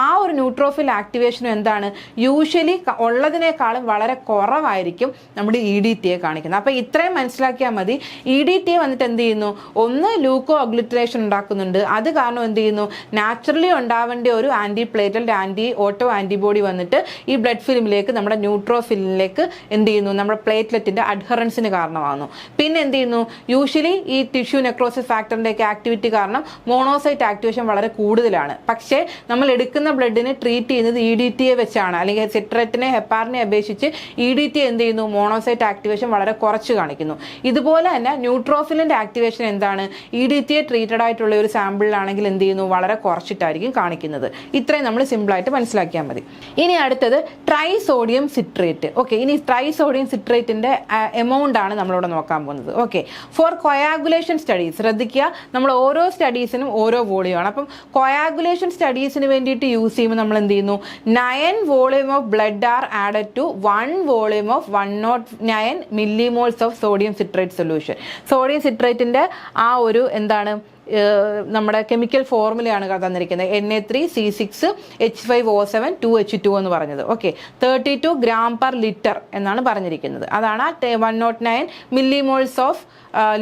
ആ ഒരു ന്യൂട്രോഫിൽ ആക്ടിവേഷനും എന്താണ്, യൂഷ്വലി ഉള്ളതിനേക്കാളും വളരെ കുറവായിരിക്കും നമ്മുടെ EDTA കാണിക്കുന്നത്. അപ്പോൾ ഇത്രയും മനസ്സിലാക്കിയാൽ മതി. EDTA വന്നിട്ട് എന്ത് ചെയ്യുന്നു, ഒന്ന് ലൂക്കോ അഗ്ലൂട്ടിനേഷൻ ഉണ്ടാക്കുന്നുണ്ട്. അത് കാരണം എന്ത് ചെയ്യുന്നു, നാച്ചുറലി ഉണ്ടാവേണ്ട ഒരു antiplatelet anti autoantibody വന്നിട്ട് ഈ ബ്ലഡ് ഫിലിമിലേക്ക്, നമ്മുടെ ന്യൂട്രോഫിലിലേക്ക് എന്ത് ചെയ്യുന്നു, നമ്മുടെ പ്ലേറ്റ്ലെറ്റിൻ്റെ അഡ്ഹറൻസിന് കാരണമാകുന്നു. പിന്നെ എന്ത് ചെയ്യുന്നു, യൂഷ്വലി ഈ ടിഷ്യൂ നെക്രോസിസ് ഫാക്ടറിൻ്റെ ഒക്കെ ആക്ടിവിറ്റി കാരണം മോണോസൈറ്റ് ആക്ടിവേഷൻ വളരെ കൂടുതലാണ്. പക്ഷേ നമ്മൾ എടുക്കുന്ന ബ്ലഡിനെ ട്രീറ്റ് ചെയ്യുന്നത് EDTA വെച്ചാണ്, അല്ലെങ്കിൽ സിട്രേറ്റിനെ ഹെപ്പാറിനെ അപേക്ഷിച്ച് EDTA എന്ത് ചെയ്യുന്നു, മോണോസൈറ്റ് ആക്ടിവേഷൻ വളരെ കുറച്ച് കാണിക്കുന്നു. ഇതുപോലെ തന്നെ ന്യൂട്രോഫിലിൻ്റെ ആക്ടിവേഷൻ എന്താണ്, EDTA ട്രീറ്റഡ് ആയിട്ടുള്ള ഒരു സാമ്പിളിലാണെങ്കിൽ എന്ത് ചെയ്യുന്നു, വളരെ കുറച്ചിട്ടായിരിക്കും കാണിക്കുന്നത്. ഇത്രയും നമ്മൾ സിമ്പിളായിട്ട് മനസ്സിലാക്കിയാൽ മതി. ഇനി അടുത്തത് ട്രൈസോഡിയം സിട്രേറ്റ്. ഓക്കെ, ഇനി ട്രൈസോഡിയം സിട്രേറ്റിൻ്റെ എമൗണ്ട് ആണ് നമ്മളിവിടെ നോക്കാൻ പോകുന്നത്. ഓക്കെ, ഫോർ കൊയാഗുലേഷൻ സ്റ്റഡീസ് ശ്രദ്ധിക്കുക, നമ്മൾ ഓരോ സ്റ്റഡീസിനും ഓരോ വോളിയമാണ്. അപ്പം കൊയാഗുലേഷൻ സ്റ്റഡീസിന് വേണ്ടിയിട്ട് യൂസ് ചെയ്യുമ്പോൾ നമ്മൾ എന്ത് ചെയ്യുന്നു, 9 volume of blood are added to 1 volume of 109 millimoles of sodium citrate solution. Sodium സിട്രേറ്റിൻ്റെ ആ ഒരു എന്താണ്, നമ്മുടെ കെമിക്കൽ ഫോർമുലയാണ് തന്നിരിക്കുന്നത്, Na3C6H5O7 2H2 എന്ന് പറഞ്ഞത്. ഓക്കെ, 32 gram per liter എന്നാണ് പറഞ്ഞിരിക്കുന്നത്. അതാണ് 109 millimoles of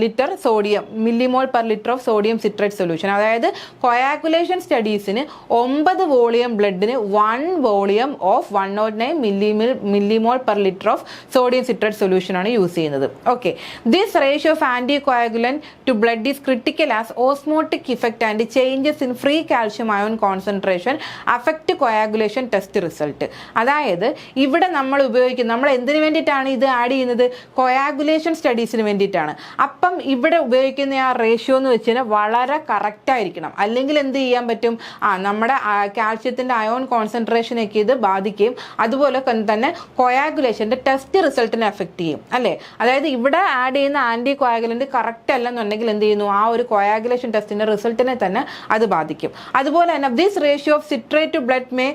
litre sodium, millimole per litre of sodium citrate solution. അതായത് കൊയാഗുലേഷൻ സ്റ്റഡീസിന് 9 വോളിയം ബ്ലഡിന് 1 volume of 109 millimole per litre of sodium citrate solution ആണ് യൂസ് ചെയ്യുന്നത്. Okay, this ratio of anticoagulant to blood is critical as osmotic effect and changes in free calcium ion concentration affect coagulation test result. അതായത് ഇവിടെ നമ്മൾ എന്തിനു വേണ്ടിയിട്ടാണ് ഇത് add ചെയ്യുന്നത്, coagulation സ്റ്റഡീസിന് വേണ്ടിയിട്ടാണ്. അപ്പം ഇവിടെ ഉപയോഗിക്കുന്ന ആ റേഷ്യോ എന്ന് വെച്ച് കഴിഞ്ഞാൽ വളരെ കറക്റ്റ് ആയിരിക്കണം. അല്ലെങ്കിൽ എന്ത് ചെയ്യാൻ പറ്റും, നമ്മുടെ കാൽഷ്യത്തിൻ്റെ അയോൺ കോൺസെൻട്രേഷനൊക്കെ ഇത് ബാധിക്കുകയും അതുപോലെ തന്നെ കൊയാഗുലേഷൻ്റെ ടെസ്റ്റ് റിസൾട്ടിനെ എഫക്റ്റ് ചെയ്യും, അല്ലേ? അതായത് ഇവിടെ ആഡ് ചെയ്യുന്ന ആൻറ്റി കൊയാഗുലൻ്റ് കറക്റ്റ് അല്ലെന്നുണ്ടെങ്കിൽ എന്ത് ചെയ്യുന്നു, ആ ഒരു കൊയാഗുലേഷൻ ടെസ്റ്റിൻ്റെ റിസൾട്ടിനെ തന്നെ അത് ബാധിക്കും. അതുപോലെ തന്നെ this ratio of citrate to blood may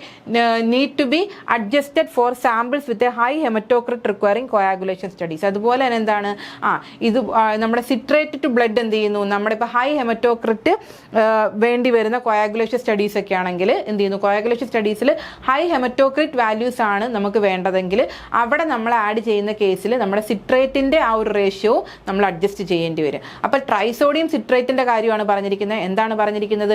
need to be adjusted for samples with a high haematocrit requiring coagulation studies. അതുപോലെ തന്നെ എന്താണ്, ഇത് നമ്മുടെ സിട്രേറ്റ് ടു ബ്ലഡ് എന്ത് ചെയ്യുന്നു, നമ്മുടെ ഇപ്പോൾ ഹൈ ഹെമറ്റോക്രിറ്റ് വേണ്ടി വരുന്ന കൊയാഗുലേഷൻ സ്റ്റഡീസ് ഒക്കെ ആണെങ്കിൽ എന്ത് ചെയ്യുന്നു, കൊയാഗുലേഷൻ സ്റ്റഡീസിൽ ഹൈ ഹെമറ്റോക്രിറ്റ് വാല്യൂസ് ആണ് നമുക്ക് വേണ്ടതെങ്കിൽ അവിടെ നമ്മൾ ആഡ് ചെയ്യുന്ന കേസിൽ നമ്മുടെ സിട്രേറ്റിൻ്റെ ആ ഒരു റേഷ്യോ നമ്മൾ അഡ്ജസ്റ്റ് ചെയ്യേണ്ടി വരും. അപ്പോൾ ട്രൈസോഡിയം സിട്രേറ്റിൻ്റെ കാര്യമാണ് പറഞ്ഞിരിക്കുന്നത്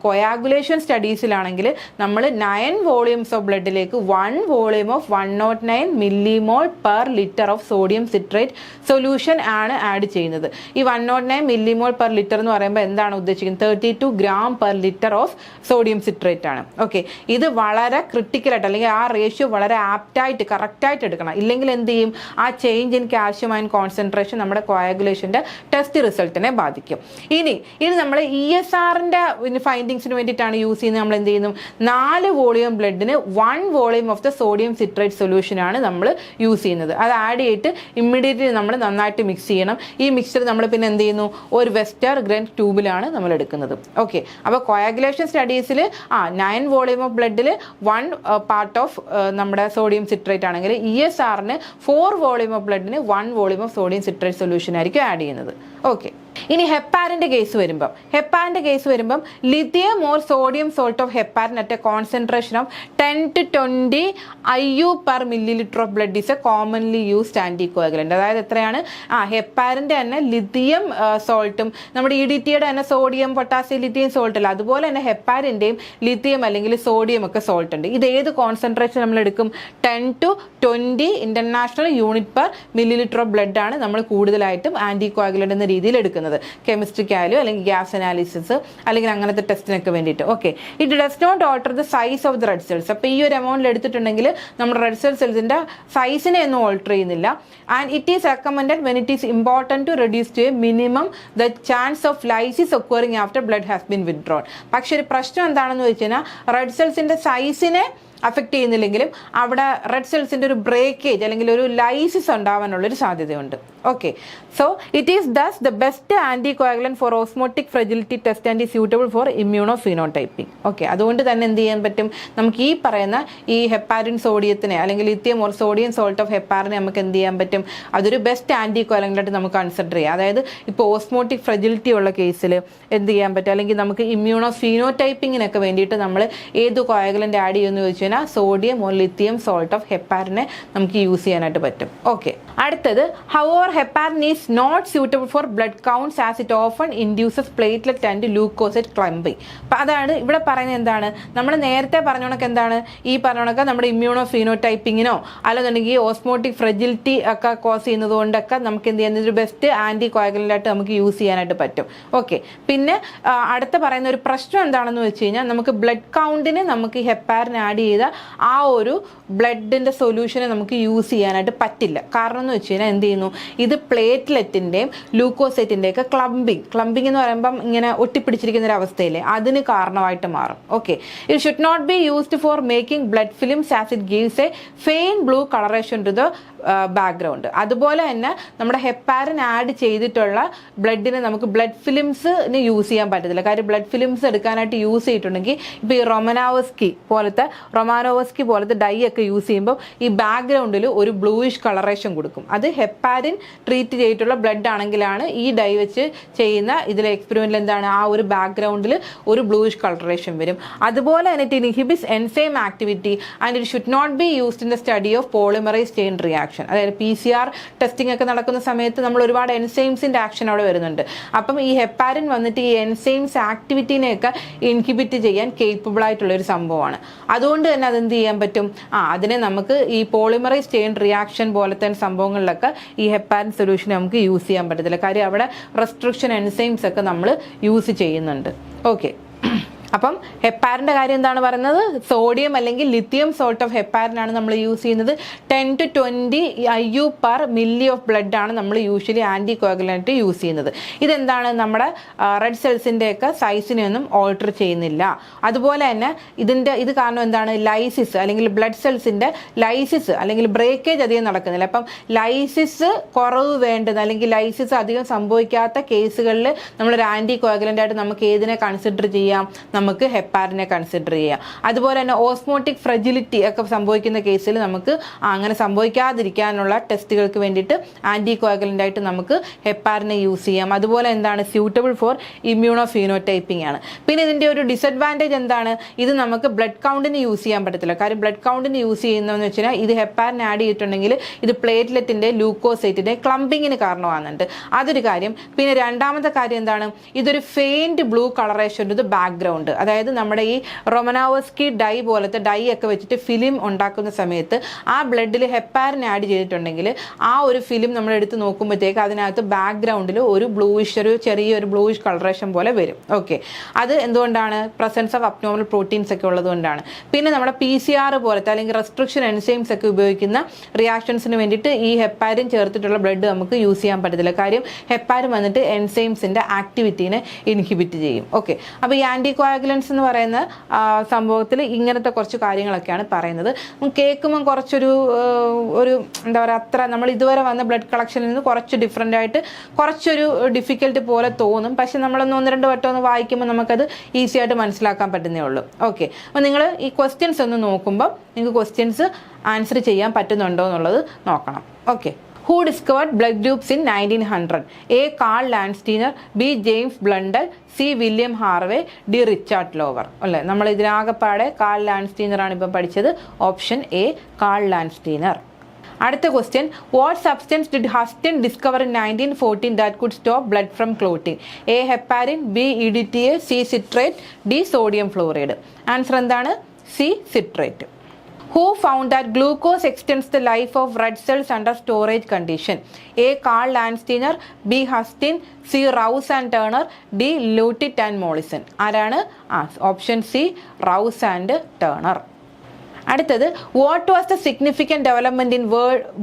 കൊയാഗുലേഷൻ സ്റ്റഡീസിലാണെങ്കിൽ നമ്മൾ 9 വോളിയൂംസ് ഓഫ് ബ്ലഡിലേക്ക് 1 volume of 109 millimole per litre of sodium citrate solution ആണ് ആഡ് ചെയ്യുന്നത്. ഈ 109 മില്ലിമോൾ പെർ ലിറ്റർ എന്ന് പറയുമ്പോൾ എന്താണ് ഉദ്ദേശിക്കുന്നത്? 32 gram per litre of sodium citrate ആണ്. ഓക്കെ, ഇത് വളരെ ക്രിട്ടിക്കലായിട്ട് അല്ലെങ്കിൽ ആ റേഷ്യോ വളരെ ആപ്റ്റായിട്ട് കറക്റ്റായിട്ട് എടുക്കണം. ഇല്ലെങ്കിൽ എന്ത് ചെയ്യും? ആ change in calcium iron concentration നമ്മുടെ കോയാഗുലേഷൻ്റെ ടെസ്റ്റ് റിസൾട്ടിനെ ബാധിക്കും. ഇനി നമ്മൾ ESRന്റെ ഫൈൻഡിങ്സിന് വേണ്ടിയിട്ടാണ് യൂസ് ചെയ്യുന്നത്. നമ്മൾ എന്ത് ചെയ്യുന്നു? 4 വോളിയം ബ്ലഡിന് 1 volume of the sodium citrate solution ആണ് നമ്മൾ യൂസ് ചെയ്യുന്നത്. അത് ആഡ് ചെയ്തിട്ട് ഇമ്മീഡിയറ്റ്ലി നമ്മൾ നന്നായിട്ട് മിക്സ് ചെയ്യണം. ഈ മിക്സ്ചർ നമ്മൾ പിന്നെ എന്ത് ചെയ്യുന്നു? ഒരു വെസ്റ്റർ ഗ്രൻ ട്യൂബിലാണ് നമ്മൾ എടുക്കുന്നത്. ഓക്കെ, അപ്പോൾ കോയാഗുലേഷൻ സ്റ്റഡീസിൽ 9 വോളിയം ഓഫ് ബ്ലഡിൽ 1 പാർട്ട് ഓഫ് നമ്മുടെ സോഡിയം സിട്രേറ്റ് ആണെങ്കിൽ ESRന് 4 വോളിയം ഓഫ് ബ്ലഡിന് 1 volume of sodium citrate solution ആയിരിക്കും ആഡ് ചെയ്യുന്നത്. ഓക്കെ, ഇനി ഹെപ്പാരിൻ്റെ കേസ് വരുമ്പം lithium or sodium salt of heparin at a concentration of 10 to 20 IU per milliliter of blood is a commonly used anticoagulant. അതായത് എത്രയാണ്? ഹെപ്പാരിൻ്റെ തന്നെ lithium സോൾട്ടും നമ്മുടെ EDTയുടെ തന്നെ സോഡിയം പൊട്ടാസ്യം ലിഥിയം സോൾട്ട് അല്ല, അതുപോലെ തന്നെ ഹെപ്പാരിൻ്റെയും ലിഥിയം അല്ലെങ്കിൽ സോഡിയം ഒക്കെ സോൾട്ട് ഉണ്ട്. ഇത് ഏത് കോൺസെൻട്രേഷൻ നമ്മൾ എടുക്കും? 10 to 20 international unit per millilitre of blood ആണ് നമ്മൾ കൂടുതലായിട്ടും ആന്റികോയാഗുലന്റ് എന്ന രീതിയിൽ എടുക്കുന്നത്. കെമിസ്ട്രിക്കായാലും അല്ലെങ്കിൽ ഗ്യാസ് അനാലിസിസ് അല്ലെങ്കിൽ അങ്ങനത്തെ ടെസ്റ്റിനൊക്കെ വേണ്ടിയിട്ട്. Okay, it does not alter the size of the red cells. അപ്പോൾ ഈ ഒരു എമൗണ്ടിൽ എടുത്തിട്ടുണ്ടെങ്കിൽ നമ്മുടെ റെഡ് സെൽസിന്റെ സൈസിനെ ഒന്നും ഓൾട്ടർ ചെയ്യുന്നില്ല. And it is recommended when it is important to reduce to a minimum the chance of lysis occurring after blood has been withdrawn. പക്ഷെ ഒരു പ്രശ്നം എന്താണെന്ന് വെച്ച് കഴിഞ്ഞാൽ റെഡ് സെൽസിന്റെ സൈസിനെ അഫക്റ്റ് ചെയ്യുന്നില്ലെങ്കിലും അവിടെ റെഡ് സെൽസിൻ്റെ ഒരു ബ്രേക്കേജ് അല്ലെങ്കിൽ ഒരു ലൈസിസ് ഉണ്ടാവാനുള്ളൊരു സാധ്യതയുണ്ട്. Okay, so it is thus the best anticoagulant for osmotic fragility test and is suitable for immunophenotyping. Okay, അതുകൊണ്ട് തന്നെ എന്ത് ചെയ്യാൻ പറ്റും? നമുക്ക് ഈ പറയുന്ന ഈ ഹെപ്പാരിൻ സോഡിയത്തിനെ അല്ലെങ്കിൽ lithium or sodium salt of ഹെപ്പാരിനെ നമുക്ക് എന്ത് ചെയ്യാൻ പറ്റും? അതൊരു ബെസ്റ്റ് ആൻറ്റികോയാഗുലന്റ് നമുക്ക് കൺസിഡർ ചെയ്യാം. അതായത് ഇപ്പോൾ ഓസ്മോട്ടിക് ഫ്രെജിലിറ്റി ഉള്ള കേസിൽ എന്ത് ചെയ്യാൻ പറ്റും? അല്ലെങ്കിൽ നമുക്ക് ഇമ്മ്യൂണോ ഫിനോടൈപ്പിങ്ങിനൊക്കെ വേണ്ടിയിട്ട് നമ്മൾ ഏത് കോയാഗുലന്റ് ആഡ് ചെയ്യുമെന്ന് ചോദിച്ചു sodium or lithium salt of ഹെപ്പാരിനെ നമുക്ക് യൂസ് ചെയ്യാനായിട്ട് പറ്റും. ഓക്കെ, അടുത്തത് however heparin is not suitable for blood counts as it often induces platelet and leucocyte clumping. അപ്പം അതാണ് ഇവിടെ പറയുന്നത്. എന്താണ് നമ്മൾ നേരത്തെ പറഞ്ഞോണക്ക്? എന്താണ് ഈ പറഞ്ഞോണക്ക്? നമ്മുടെ ഇമ്മ്യൂണോ ഫിനോടൈപ്പിങ്ങിനോ അല്ലെന്നുണ്ടെങ്കിൽ ഓസ്മോട്ടിക് ഫ്രെജിലിറ്റി ഒക്കെ കോസ് ചെയ്യുന്നത് കൊണ്ടൊക്കെ നമുക്ക് എന്ത് ചെയ്യുന്നത്? ഒരു ബെസ്റ്റ് ആന്റി കോയാഗുലന്റ് ആയിട്ട് നമുക്ക് യൂസ് ചെയ്യാനായിട്ട് പറ്റും. ഓക്കെ, പിന്നെ അടുത്ത പറയുന്ന ഒരു പ്രശ്നം എന്താണെന്ന് വെച്ച് കഴിഞ്ഞാൽ നമുക്ക് ബ്ലഡ് കൗണ്ടിന് നമുക്ക് ഈ ഹെപ്പാരിൻ ആഡ് ചെയ്ത ആ ഒരു ബ്ലഡിൻ്റെ സൊല്യൂഷനെ നമുക്ക് യൂസ് ചെയ്യാനായിട്ട് പറ്റില്ല. കാരണം എന്ന് വെച്ച് കഴിഞ്ഞാൽ എന്ത് ചെയ്യുന്നു? ഇത് പ്ലേറ്റ്ലെറ്റിൻ്റെയും ലൂക്കോസൈറ്റിൻ്റെയൊക്കെ ക്ലംപിംഗ് എന്ന് പറയുമ്പം ഇങ്ങനെ ഒട്ടിപ്പിടിച്ചിരിക്കുന്ന ഒരു അവസ്ഥയില്ലേ, അതിന് കാരണമായിട്ട് മാറും. Okay, it should not be used for making blood films as it gives a ഫെയിൻ blue coloration to the background. അതുപോലെ തന്നെ നമ്മുടെ ഹെപ്പാരിൻ ആഡ് ചെയ്തിട്ടുള്ള ബ്ലഡിനെ നമുക്ക് ബ്ലഡ് ഫിലിംസിന് യൂസ് ചെയ്യാൻ പറ്റത്തില്ല. കാര്യം ബ്ലഡ് ഫിലിംസ് എടുക്കാനായിട്ട് യൂസ് ചെയ്തിട്ടുണ്ടെങ്കിൽ ഇപ്പോൾ ഈ റൊമാനോവസ്കി പോലത്തെ ഡൈ ഒക്കെ യൂസ് ചെയ്യുമ്പോൾ ഈ ബാക്ക്ഗ്രൗണ്ടിൽ ഒരു ബ്ലൂയിഷ് കളറേഷൻ കൊടുക്കും. അത് ഹെപ്പാരിൻ ട്രീറ്റ് ചെയ്തിട്ടുള്ള ബ്ലഡ് ആണെങ്കിലാണ് ഈ ഡൈ വെച്ച് ചെയ്യുന്ന ഇതിലെ എക്സ്പെരിമെന്റിൽ എന്താണ്? ആ ഒരു ബാക്ക്ഗ്രൗണ്ടിൽ ഒരു ബ്ലൂയിഷ് കളറേഷൻ വരും. അതുപോലെ തന്നെ it inhibits enzyme activity and it should not be used in the study of polymerase chain reaction. അതായത് PCR ടെസ്റ്റിംഗ് ഒക്കെ നടക്കുന്ന സമയത്ത് നമ്മൾ ഒരുപാട് എൻസൈംസിന്റെ ആക്ഷൻ അവിടെ വരുന്നുണ്ട്. അപ്പം ഈ ഹെപ്പാരിൻ വന്നിട്ട് ഈ എൻസൈംസ് ആക്ടിവിറ്റിനെയൊക്കെ ഇൻഹിബിറ്റ് ചെയ്യാൻ കേപ്പബിൾ ആയിട്ടുള്ള ഒരു സംഭവമാണ്. അതുകൊണ്ട് തന്നെ അതെന്ത് ചെയ്യാൻ പറ്റും? അതിനെ നമുക്ക് ഈ പോളിമറൈസ് ചെയിൻ റിയാക്ഷൻ പോലത്തെ സംഭവങ്ങളിലൊക്കെ ഈ ഹെപ്പാരിൻ സൊല്യൂഷൻ നമുക്ക് യൂസ് ചെയ്യാൻ പറ്റത്തില്ല. കാര്യം അവിടെ റെസ്ട്രിക്ഷൻ എൻസൈംസ് ഒക്കെ നമ്മൾ യൂസ് ചെയ്യുന്നുണ്ട്. ഓക്കെ, അപ്പം ഹെപ്പാരിൻ്റെ കാര്യം എന്താണ് പറയുന്നത്? സോഡിയം അല്ലെങ്കിൽ ലിഥിയം സോൾട്ട് ഓഫ് ഹെപ്പാരിൻ ആണ് നമ്മൾ യൂസ് ചെയ്യുന്നത്. 10 to 20 IU per milli of blood ആണ് നമ്മൾ യൂഷ്വലി ആൻറ്റി കോയാഗുലന്റ് യൂസ് ചെയ്യുന്നത്. ഇതെന്താണ്? നമ്മുടെ റെഡ് സെൽസിൻ്റെയൊക്കെ സൈസിനെയൊന്നും ഓൾട്ടർ ചെയ്യുന്നില്ല. അതുപോലെ തന്നെ ഇത് കാരണം എന്താണ്? ലൈസിസ് അല്ലെങ്കിൽ ബ്ലഡ് സെൽസിൻ്റെ ലൈസിസ് അല്ലെങ്കിൽ ബ്രേക്കേജ് അധികം നടക്കുന്നില്ല. അപ്പം ലൈസിസ് കുറവ് വേണ്ടത് അല്ലെങ്കിൽ ലൈസിസ് അധികം സംഭവിക്കാത്ത കേസുകളിൽ നമ്മളൊരു ആൻറ്റി കോയാഗുലന്റ് ആയിട്ട് നമുക്ക് ഏതിനെ കൺസിഡർ ചെയ്യാം? നമുക്ക് ഹെപ്പാരിനെ കൺസിഡർ ചെയ്യാം. അതുപോലെ തന്നെ ഓസ്മോട്ടിക് ഫ്രജിലിറ്റി ഒക്കെ സംഭവിക്കുന്ന കേസിൽ നമുക്ക് അങ്ങനെ സംഭവിക്കാതിരിക്കാനുള്ള ടെസ്റ്റുകൾക്ക് വേണ്ടിയിട്ട് ആൻറ്റി കോയാഗുലൻ്റ് ആയിട്ട് നമുക്ക് ഹെപ്പാരിനെ യൂസ് ചെയ്യാം. അതുപോലെ എന്താണ് സ്യൂട്ടബിൾ ഫോർ ഇമ്മ്യൂണോ ഫീനോടൈപ്പിംഗ് ആണ്. പിന്നെ ഇതിൻ്റെ ഒരു ഡിസഡ്വാൻറ്റേജ് എന്താണ്, ഇത് നമുക്ക് ബ്ലഡ് കൗണ്ടിന് യൂസ് ചെയ്യാൻ പറ്റത്തില്ല. കാര്യം ബ്ലഡ് കൗണ്ടിന് യൂസ് ചെയ്യുന്നതെന്ന് വെച്ചാൽ ഇത് ഹെപ്പാരിൻ ആഡ് ചെയ്തിട്ടുണ്ടെങ്കിൽ ഇത് പ്ലേറ്റ്ലെറ്റിൻ്റെ ലൂക്കോസൈറ്റിൻ്റെ ക്ലംപിങ്ങിന് കാരണമാകുന്നുണ്ട്. അതൊരു കാര്യം. പിന്നെ രണ്ടാമത്തെ കാര്യം എന്താണ്, ഇതൊരു ഫെയിൻറ്റ് ബ്ലൂ കളറേഷൻ ഇത് ബാക്ക്ഗ്രൗണ്ട്. അതായത് നമ്മുടെ ഈ റൊമനോവസ്കി ഡൈ പോലത്തെ ഡൈ ഒക്കെ വെച്ചിട്ട് ഫിലിം ഉണ്ടാക്കുന്ന സമയത്ത് ആ ബ്ലഡിൽ ഹെപ്പാരിൻ ആഡ് ചെയ്തിട്ടുണ്ടെങ്കിൽ ആ ഒരു ഫിലിം നമ്മൾ എടുത്ത് നോക്കുമ്പോഴത്തേക്ക് അതിനകത്ത് ബാക്ക്ഗ്രൗണ്ടിൽ ഒരു ചെറിയൊരു ബ്ലൂയിഷ് കളറേഷൻ പോലെ വരും. ഓക്കെ, അത് എന്തുകൊണ്ടാണ്? പ്രസൻസ് ഓഫ് അബ്നോർമൽ പ്രോട്ടീൻസ് ഒക്കെ ഉള്ളതുകൊണ്ടാണ്. പിന്നെ നമ്മുടെ PCR പോലത്തെ അല്ലെങ്കിൽ റെസ്ട്രിക്ഷൻ എൻസൈംസ് ഒക്കെ ഉപയോഗിക്കുന്ന റിയാക്ഷൻസിന് വേണ്ടിയിട്ട് ഈ ഹെപ്പാരിൻ ചേർത്തിട്ടുള്ള ബ്ലഡ് നമുക്ക് യൂസ് ചെയ്യാൻ പറ്റത്തില്ല. കാര്യം ഹെപ്പാരിൻ വന്നിട്ട് എൻസൈംസിൻ്റെ ആക്ടിവിറ്റീനെ ഇൻഹിബിറ്റ് ചെയ്യും. ഓക്കെ, അപ്പോൾ ഈ ആൻറ്റി കോയാഗുലൻസ് എന്ന് പറയുന്ന സംഭവത്തിൽ ഇങ്ങനത്തെ കുറച്ച് കാര്യങ്ങളൊക്കെയാണ് പറയുന്നത്. കേൾക്കുമ്പം കുറച്ചൊരു എന്താ പറയുക, അത്ര നമ്മൾ ഇതുവരെ വന്ന ബ്ലഡ് കളക്ഷനിൽ നിന്ന് കുറച്ച് ഡിഫറെൻ്റ് ആയിട്ട് കുറച്ചൊരു ഡിഫിക്കൽട്ട് പോലെ തോന്നും. പക്ഷെ നമ്മളൊന്ന് 1-2 വട്ടം ഒന്ന് വായിക്കുമ്പോൾ നമുക്കത് ഈസി ആയിട്ട് മനസ്സിലാക്കാൻ പറ്റുന്നേ ഉള്ളൂ. ഓക്കെ, അപ്പോൾ നിങ്ങൾ ഈ ക്വസ്റ്റ്യൻസ് ഒന്ന് നോക്കുമ്പോൾ നിങ്ങൾക്ക് ക്വസ്റ്റ്യൻസ് ആൻസർ ചെയ്യാൻ പറ്റുന്നുണ്ടോ എന്നുള്ളത് നോക്കണം. Okay, Who discovered blood groups in 1900? A. Carl Landsteiner, B. James Blundell, C. William Harvey, D. Richard Lower. അല്ലേ, നമ്മൾ ഇതിനാകപ്പാടെ കാൾ ലാൻഡ്സ്റ്റീനർ ആണ് ഇപ്പം പഠിച്ചത്. Option A Karl Landsteiner. അടുത്ത question, what substance did Huston discover in 1914 that could stop blood from clotting? A. Heparin, B. EDTA, C. Citrate, D. Sodium fluoride. Answer എന്താണ്? C. Citrate. Who found that glucose extends the life of red cells under storage condition? A. Carl Landsteiner, B. Hustin, C. Rouse and Turner, D. Luttit and Mollison. ആരാണ്? Option C Rous and Turner. അടുത്തത്, what was the significant development in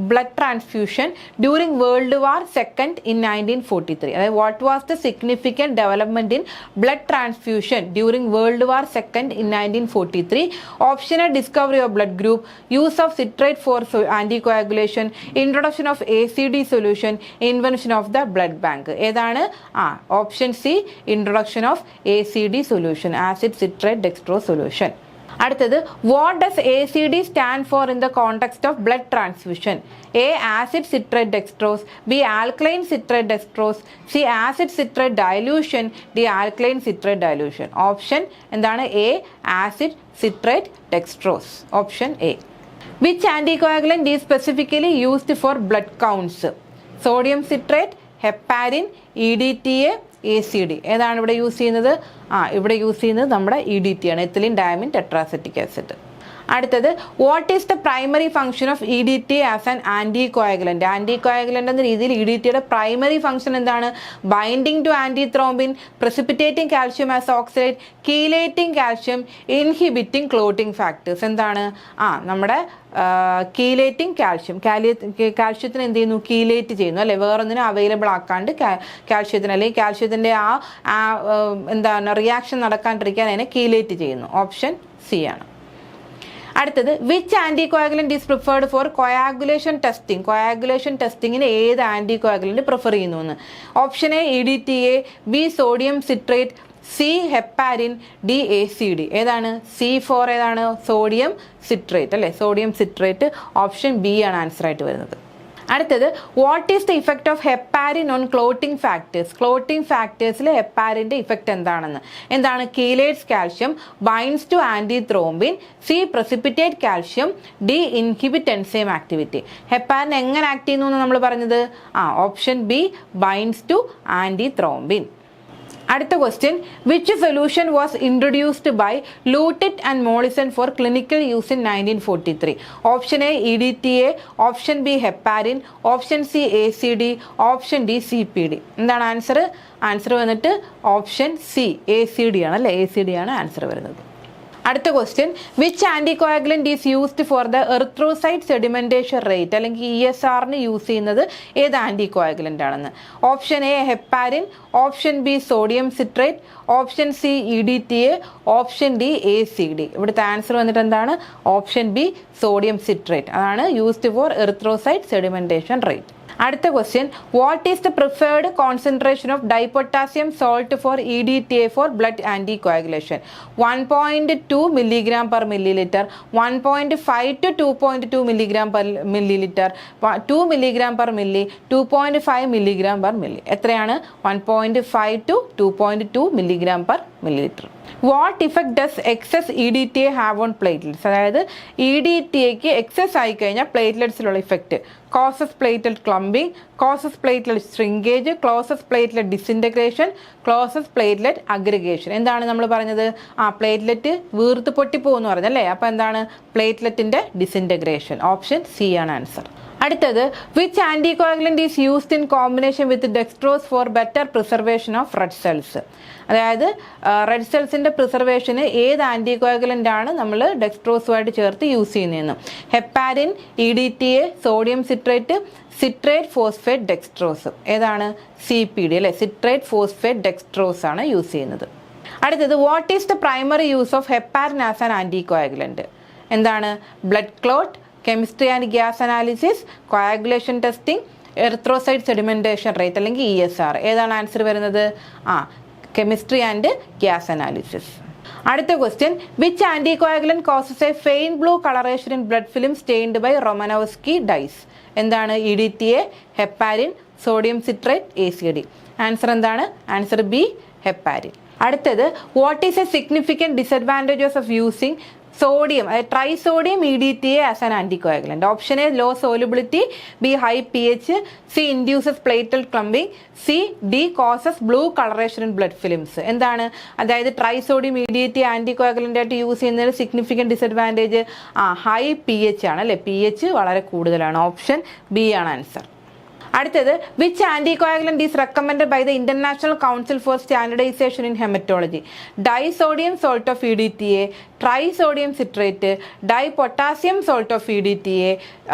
blood transfusion during world war second in 1943? അതായത് what was the significant development in blood transfusion during world war second in 1943? Option A discovery of blood group, use of citrate for anticoagulation, introduction of ACD solution, invention of the blood bank. ഏതാണ്? Option C introduction of ACD solution, acid citrate dextrose solution. അടുത്തത്, what does ACD stand for in the context of blood transfusion? A. Acid citrate dextrose, B. Alkaline citrate dextrose, C. Acid citrate dilution, D. Alkaline citrate dilution. Option എന്താണ്? A. Acid citrate dextrose. Option A. Which anticoagulant is specifically used for blood counts? Sodium citrate, heparin, EDTA, ACD. ഏതാണ് ഇവിടെ use ചെയ്യുന്നത്? ഇവിടെ use ചെയ്യുന്നത് നമ്മുടെ EDTA ആണ്, ethylene diamine tetraacetic acid. അടുത്തത്, what is the primary function of EDTA as an anticoagulant? Anticoagulant എന്ന രീതിയിൽ EDTA പ്രൈമറി ഫംഗ്ഷൻ എന്താണ്? Binding to antithrombin, precipitating calcium as oxalate, chelating calcium, inhibiting clotting factors. എന്താണ്? നമ്മുടെ chelating calcium. കാൽഷ്യത്തിന് എന്ത് ചെയ്യുന്നു? Chelate ചെയ്യുന്നു, അല്ലെ? വേറൊന്നിനും അവൈലബിൾ ആക്കാണ്ട് കാൽഷ്യത്തിന് അല്ലെങ്കിൽ കാൽഷ്യത്തിൻ്റെ എന്താണ് റിയാക്ഷൻ നടക്കാണ്ടിരിക്കാൻ അതിനെ കീലേറ്റ് ചെയ്യുന്നു. ഓപ്ഷൻ സി ആണ്. അടുത്തത്, which anticoagulant is preferred for coagulation testing? Coagulation ടെസ്റ്റിങ്ങിന് ഏത് ആൻറ്റികോയാഗുലന്റ് പ്രിഫർ ചെയ്യുന്നു എന്ന്? Option A EDTA, B. Sodium citrate, C. Heparin, D. ACD. ഏതാണ്? C4 ഏതാണ്? സോഡിയം സിട്രേറ്റ്, അല്ലേ? Sodium citrate. ഓപ്ഷൻ ബി ആണ് ആൻസർ ആയിട്ട് വരുന്നത്. അടുത്തത്, what is the effect of heparin on clotting factors? Clotting ഫാക്ടേഴ്സിൽ ഹെപ്പാരിൻ്റെ ഇഫക്റ്റ് എന്താണ്? Chelates calcium, binds to antithrombin, C. Precipitate calcium, D. Inhibit enzyme activity. Heparin എങ്ങനെ act ചെയ്യുന്നു എന്ന് നമ്മൾ പറഞ്ഞത്? Option B binds to antithrombin. അടുത്ത question, which solution was introduced by Loutit and Mollison for clinical use in 1943? Option A EDTA, option B heparin, option C ACD, option D CPD. എന്താണ് answer? Answer വന്നിട്ട് option C ACD ആണ്, അല്ലേ? ACD ആണ് answer വരുന്നത്. അടുത്ത question, which anticoagulant is used for the erythrocyte sedimentation rate? അല്ലെങ്കിൽ ESRന് use ചെയ്യുന്നത് ഏത് ആൻറ്റികോയാഗുലന്റ് ആണെന്ന്? Option A heparin, option B sodium citrate, option C EDTA, option D ACD. ഇവിടുത്തെ ആൻസർ വന്നിട്ട് എന്താണ്? Option B sodium citrate. അതാണ് used for erythrocyte sedimentation rate. അടുത്ത question, what is the preferred concentration of dipotassium salt for EDTA for blood anticoagulation? 1.2 milligram per milliliter, 1.5 to 2.2 milligram per milliliter, 2 milligram per milli, 2.5 milligram per milli. എത്രയാണ്? 1.5 to 2.2 milligram per milliliter. What effect does excess EDTA have on platelets? അതായത് EDTAക്ക് excess ആയി കഴിഞ്ഞാൽ പ്ലേറ്റ്ലെറ്റ്സിലുള്ള effect. Causes platelet clumping, causes platelet shrinkage, causes platelet disintegration, causes platelet aggregation. എന്താണ് നമ്മൾ പറഞ്ഞത്? Platelet വീർത്ത് പൊട്ടിപ്പോകുമെന്ന് പറഞ്ഞല്ലേ? അപ്പോൾ എന്താണ്? പ്ലേറ്റ്ലെറ്റിൻ്റെ ഡിസിൻറ്റഗ്രേഷൻ. ഓപ്ഷൻ സി ആണ് ആൻസർ. അടുത്തത്, which anticoagulant is used in combination with dextrose for better preservation of red cells? അതായത് റെഡ് സെൽസിൻ്റെ പ്രിസർവേഷന് ഏത് ആൻറ്റികോയാഗുലൻ്റ് ആണ് നമ്മൾ ഡെക്സ്ട്രോസുമായിട്ട് ചേർത്ത് യൂസ് ചെയ്യുന്നതെന്ന്? Heparin, EDTA, sodium citrate, citrate phosphate dextrose. ഏതാണ്? CPD അല്ലേ? സിട്രേറ്റ് ഫോസ്ഫേറ്റ് ഡെക്സ്ട്രോസ് ആണ് യൂസ് ചെയ്യുന്നത്. അടുത്തത്, what is the primary use of heparin as an anticoagulant? എന്താണ്? Blood clot, chemistry and gas analysis, coagulation testing, erythrocyte sedimentation rate അല്ലെങ്കിൽ ESR. ഏതാണ് answer വരുന്നത്? Chemistry and gas analysis. അടുത്ത question, which anticoagulant causes a ഫെയിൻ blue coloration in blood film stained by Romanowsky dyes? എന്താണ്? EDTA, heparin, sodium citrate, ACD. Answer എന്താണ്? Answer B, heparin. അടുത്തത്, what is a significant disadvantages of using sodium, trisodium EDTA as an anticoagulant? Option A, low solubility, B, high pH, C, induces platelet clumping, C, D, causes blue coloration in blood films. എന്താണ്? അതായത് trisodium EDTA ആൻറ്റികോയാഗുലൻ്റ് ആയിട്ട് use ചെയ്യുന്നതിന് significant disadvantage high pH ആണ് അല്ലേ? pH വളരെ കൂടുതലാണ്. Option B ആണ് answer. അടുത്തത്, which anticoagulant is recommended by the international council for Standardization in Haematology? Disodium salt of EDTA, trisodium citrate, dipotassium salt of EDTA,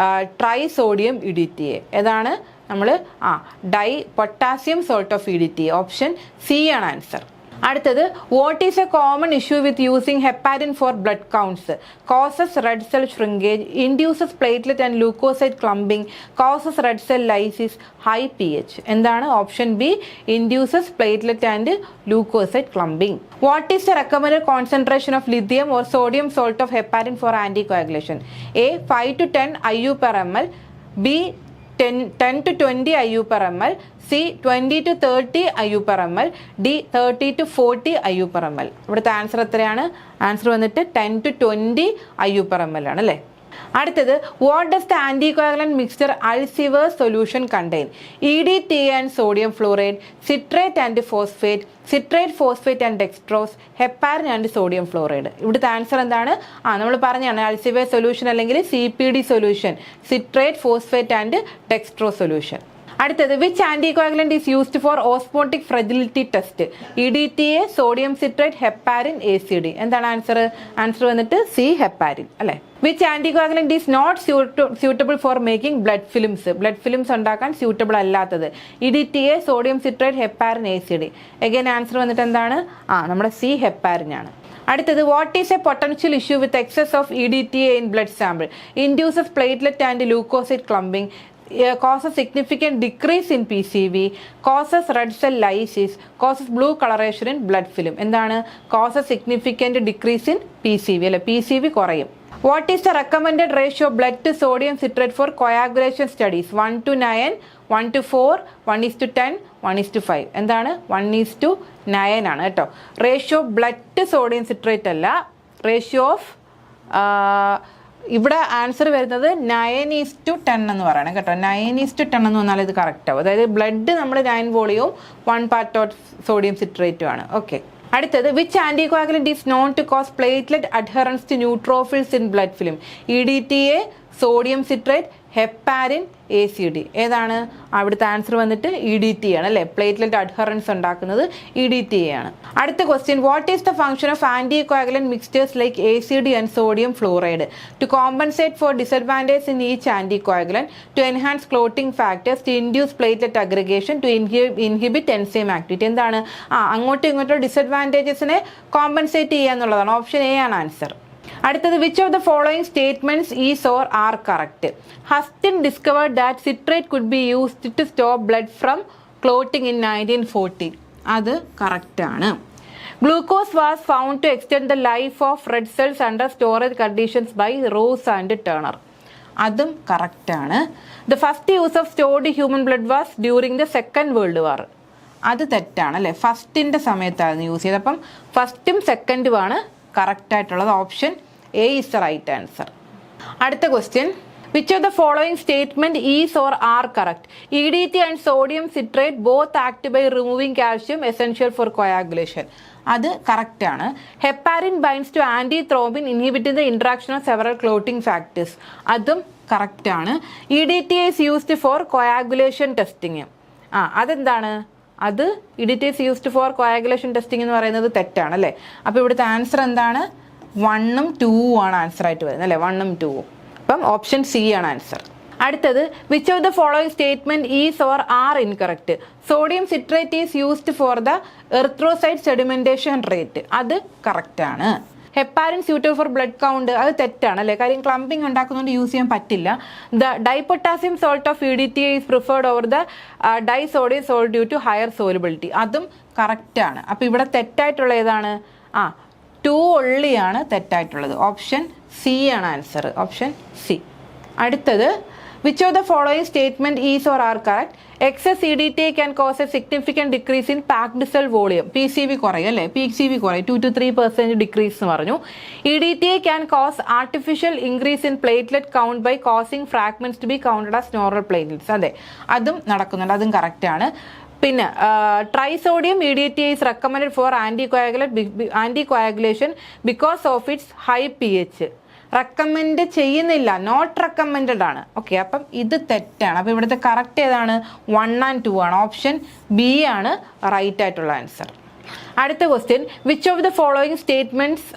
trisodium EDTA. ഏതാണ്? നമ്മൾ dipotassium salt of EDTA. Option C ആണ് answer. അടുത്തത്, what is a common issue with using heparin for blood counts? Causes red cell shrinkage, induces platelet and leukocyte clumping, causes red cell lysis, high pH. എന്താണ്? Option B, induces platelet and leukocyte clumping. What is the recommended concentration of lithium or sodium salt of heparin for anticoagulation? A, 5 to 10 IU per ml, B, 10 to 20 IU per ml, C, 20 to 30 IU per ml, D, 30 to 40 IU per ml. ഇവിടുത്തെ answer എത്രയാണ്? Answer വന്നിട്ട് 10 to 20 IU per ml ആണ് അല്ലേ? അടുത്തത്, what does the anticoagulant mixture Alsever solution contain? EDTA and sodium fluoride, citrate and phosphate, citrate phosphate and dextrose, heparin and sodium fluoride. ഇവിടുത്തെ answer എന്താണ്? നമ്മൾ പറഞ്ഞാണ് അൾസിവേർ സൊല്യൂഷൻ അല്ലെങ്കിൽ CPD solution, citrate phosphate and dextrose solution. അടുത്തത്, which anticoagulant is used for osmotic fragility test? EDTA, sodium citrate, heparin, ACD. എന്താണ് answer? Answer വന്നിട്ട് C, heparin അല്ലേ? Which anticoagulant is not suitable for making blood films? Blood films ഉണ്ടാക്കാൻ suitable അല്ലാത്തത്? EDTA, sodium citrate, heparin, ACD. Again answer വന്നിട്ട് എന്താണ്? നമ്മുടെ C, heparin ആണ്. അടുത്തത്, what is a potential issue with excess of EDTA in blood sample? Induces platelet and leukocyte clumping, causes significant decrease in PCV, causes red cell lysis, causes blue coloration in blood film. എന്താണ്? causes significant decrease in PCV അല്ലെ? PCV കുറയും. What is the recommended ratio of blood to sodium citrate for coagulation studies? 1 to 9, 1 to 4, 1 is to 10, 1 is to 5. എന്താണ്? 1 is to 9 ആണ് കേട്ടോ. Ratio blood to sodium citrate അല്ല, ratio of ഇവിടെ answer വരുന്നത് 9:10 എന്ന് പറയണം കേട്ടോ. 9:10 എന്ന് പറഞ്ഞാൽ ഇത് കറക്റ്റ് ആവും. അതായത് ബ്ലഡ് നമ്മൾ 9 വോളിയവും 1 പാർട്ട് ഓഫ് സോഡിയം സിട്രേറ്റും ആണ്. ഓക്കെ. അടുത്തത്, which anticoagulant is known to cause platelet adherence to neutrophils in blood film? EDTA, sodium citrate, heparin, ACD. ഏതാണ്? അവിടുത്തെ ആൻസർ വന്നിട്ട് EDTA ആണ് അല്ലേ? പ്ലേറ്റ്ലെറ്റ് അഡ്ഹറൻസ് ഉണ്ടാക്കുന്നത് EDTA ആണ്. അടുത്ത question, what is the function of anticoagulant mixtures like ACD and sodium fluoride? To compensate for disadvantage in each anticoagulant, to enhance clotting factors, to induce platelet aggregation, to inhibit enzyme activity. എന്താണ്? അങ്ങോട്ടും ഇങ്ങോട്ടും ഡിസഡ്വാൻറ്റേജസിനെ compensate ചെയ്യുക എന്നുള്ളതാണ്. Option A ആണ് answer. അടുത്തത് which of the following statements is or are correct? Hustin discovered that citrate could be used to stop blood from clotting in 1914. അത് കറക്റ്റാണ്. Glucose was found to extend the life of red cells under storage conditions by Rous and Turner. അതും കറക്റ്റാണ്. The first use of stored human blood was during the second world war. അത് തെറ്റാണ് അല്ലേ, ഫസ്റ്റിൻ്റെ സമയത്തായിരുന്നു use ചെയ്തത്. അപ്പം ഫസ്റ്റും സെക്കൻഡുമാണ് കറക്റ്റായിട്ടുള്ളത്. Option A is the right answer. അടുത്ത question, which of the following statement is or are correct? EDTA and sodium citrate both act by removing calcium essential for coagulation. അത് കറക്റ്റാണ്. Heparin binds to antithrombin inhibiting the interaction of several clotting factors. അതും കറക്റ്റാണ്. EDTA is used for coagulation testing. അതെന്താണ്? അത് EDTA is used for coagulation testing എന്ന് പറയുന്നത് തെറ്റാണ് അല്ലേ. അപ്പോൾ ഇവിടുത്തെ ആൻസർ എന്താണ്? 1ഉം 2ഉം ആണ് ആൻസർ ആയിട്ട് വരുന്നത് അല്ലേ, 1ഉം 2ഉം. അപ്പം ഓപ്ഷൻ സി ആണ് ആൻസർ. അടുത്തത്, which of the following statement is or are incorrect? Sodium citrate is used for the erythrocyte sedimentation rate. അത് കറക്റ്റാണ്. Heparin suitable for blood count. അത് തെറ്റാണ് അല്ലേ, കാര്യം ക്ലംപിംഗ് ഉണ്ടാക്കുന്നതുകൊണ്ട് യൂസ് ചെയ്യാൻ പറ്റില്ല. The dipotassium salt of EDTA is preferred over the disodium salt due to higher solubility. അതും കറക്റ്റാണ്. അപ്പോൾ ഇവിടെ തെറ്റായിട്ടുള്ള ഏതാണ്? 2 ഒള്ളിയാണ് തെറ്റായിട്ടുള്ളത്. ഓപ്ഷൻ സി ആണ് ആൻസർ. Option C. അടുത്തത്, which of the following statement is or are correct? Excess EDTA can cause a significant decrease in packed cell volume. PCV കുറയും അല്ലേ, PCV കുറയും, 2 to 3% ഡിക്രീസ് എന്ന് പറഞ്ഞു. EDTA can cause artificial increase in platelet count by causing fragments to be counted as normal platelets. അതെ, അതും നടക്കുന്നുണ്ട്, അതും കറക്റ്റാണ്. പിന്നെ trisodium EDTA is recommended for anticoagulation because of its high pH. Recommend ചെയ്യുന്നില്ല, not recommended ആണ്. Okay, അപ്പം ഇത് തെറ്റാണ്. അപ്പോൾ ഇവിടുത്തെ കറക്റ്റ് ഏതാണ്? 1 and 2 ആണ്. ഓപ്ഷൻ ബി ആണ് റൈറ്റ് ആയിട്ടുള്ള ആൻസർ. അടുത്ത question, which of the following statements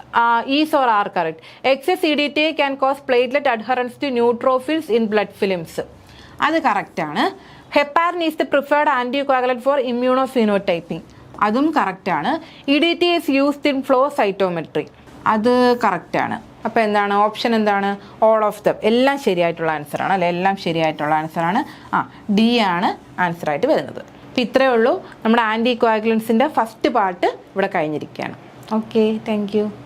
is or are correct? Excess EDTA can cause platelet adherence to neutrophils in blood films. അത് കറക്റ്റാണ്. Heparin is the preferred anticoagulant for immunophenotyping. അതും കറക്റ്റാണ്. EDTA is used in flow cytometry. അത് കറക്റ്റാണ്. അപ്പോൾ എന്താണ് option? എന്താണ്? All of them. എല്ലാം ശരിയായിട്ടുള്ള ആൻസറാണ് അല്ലേ, എല്ലാം ശരിയായിട്ടുള്ള ആൻസറാണ്. ഡി ആണ് ആൻസറായിട്ട് വരുന്നത്. അപ്പോൾ ഇത്രയേ ഉള്ളൂ. നമ്മുടെ ആൻറ്റികോയാഗുലൻസിൻ്റെ ഫസ്റ്റ് പാർട്ട് ഇവിടെ കഴിഞ്ഞിരിക്കുകയാണ്. Okay, thank you.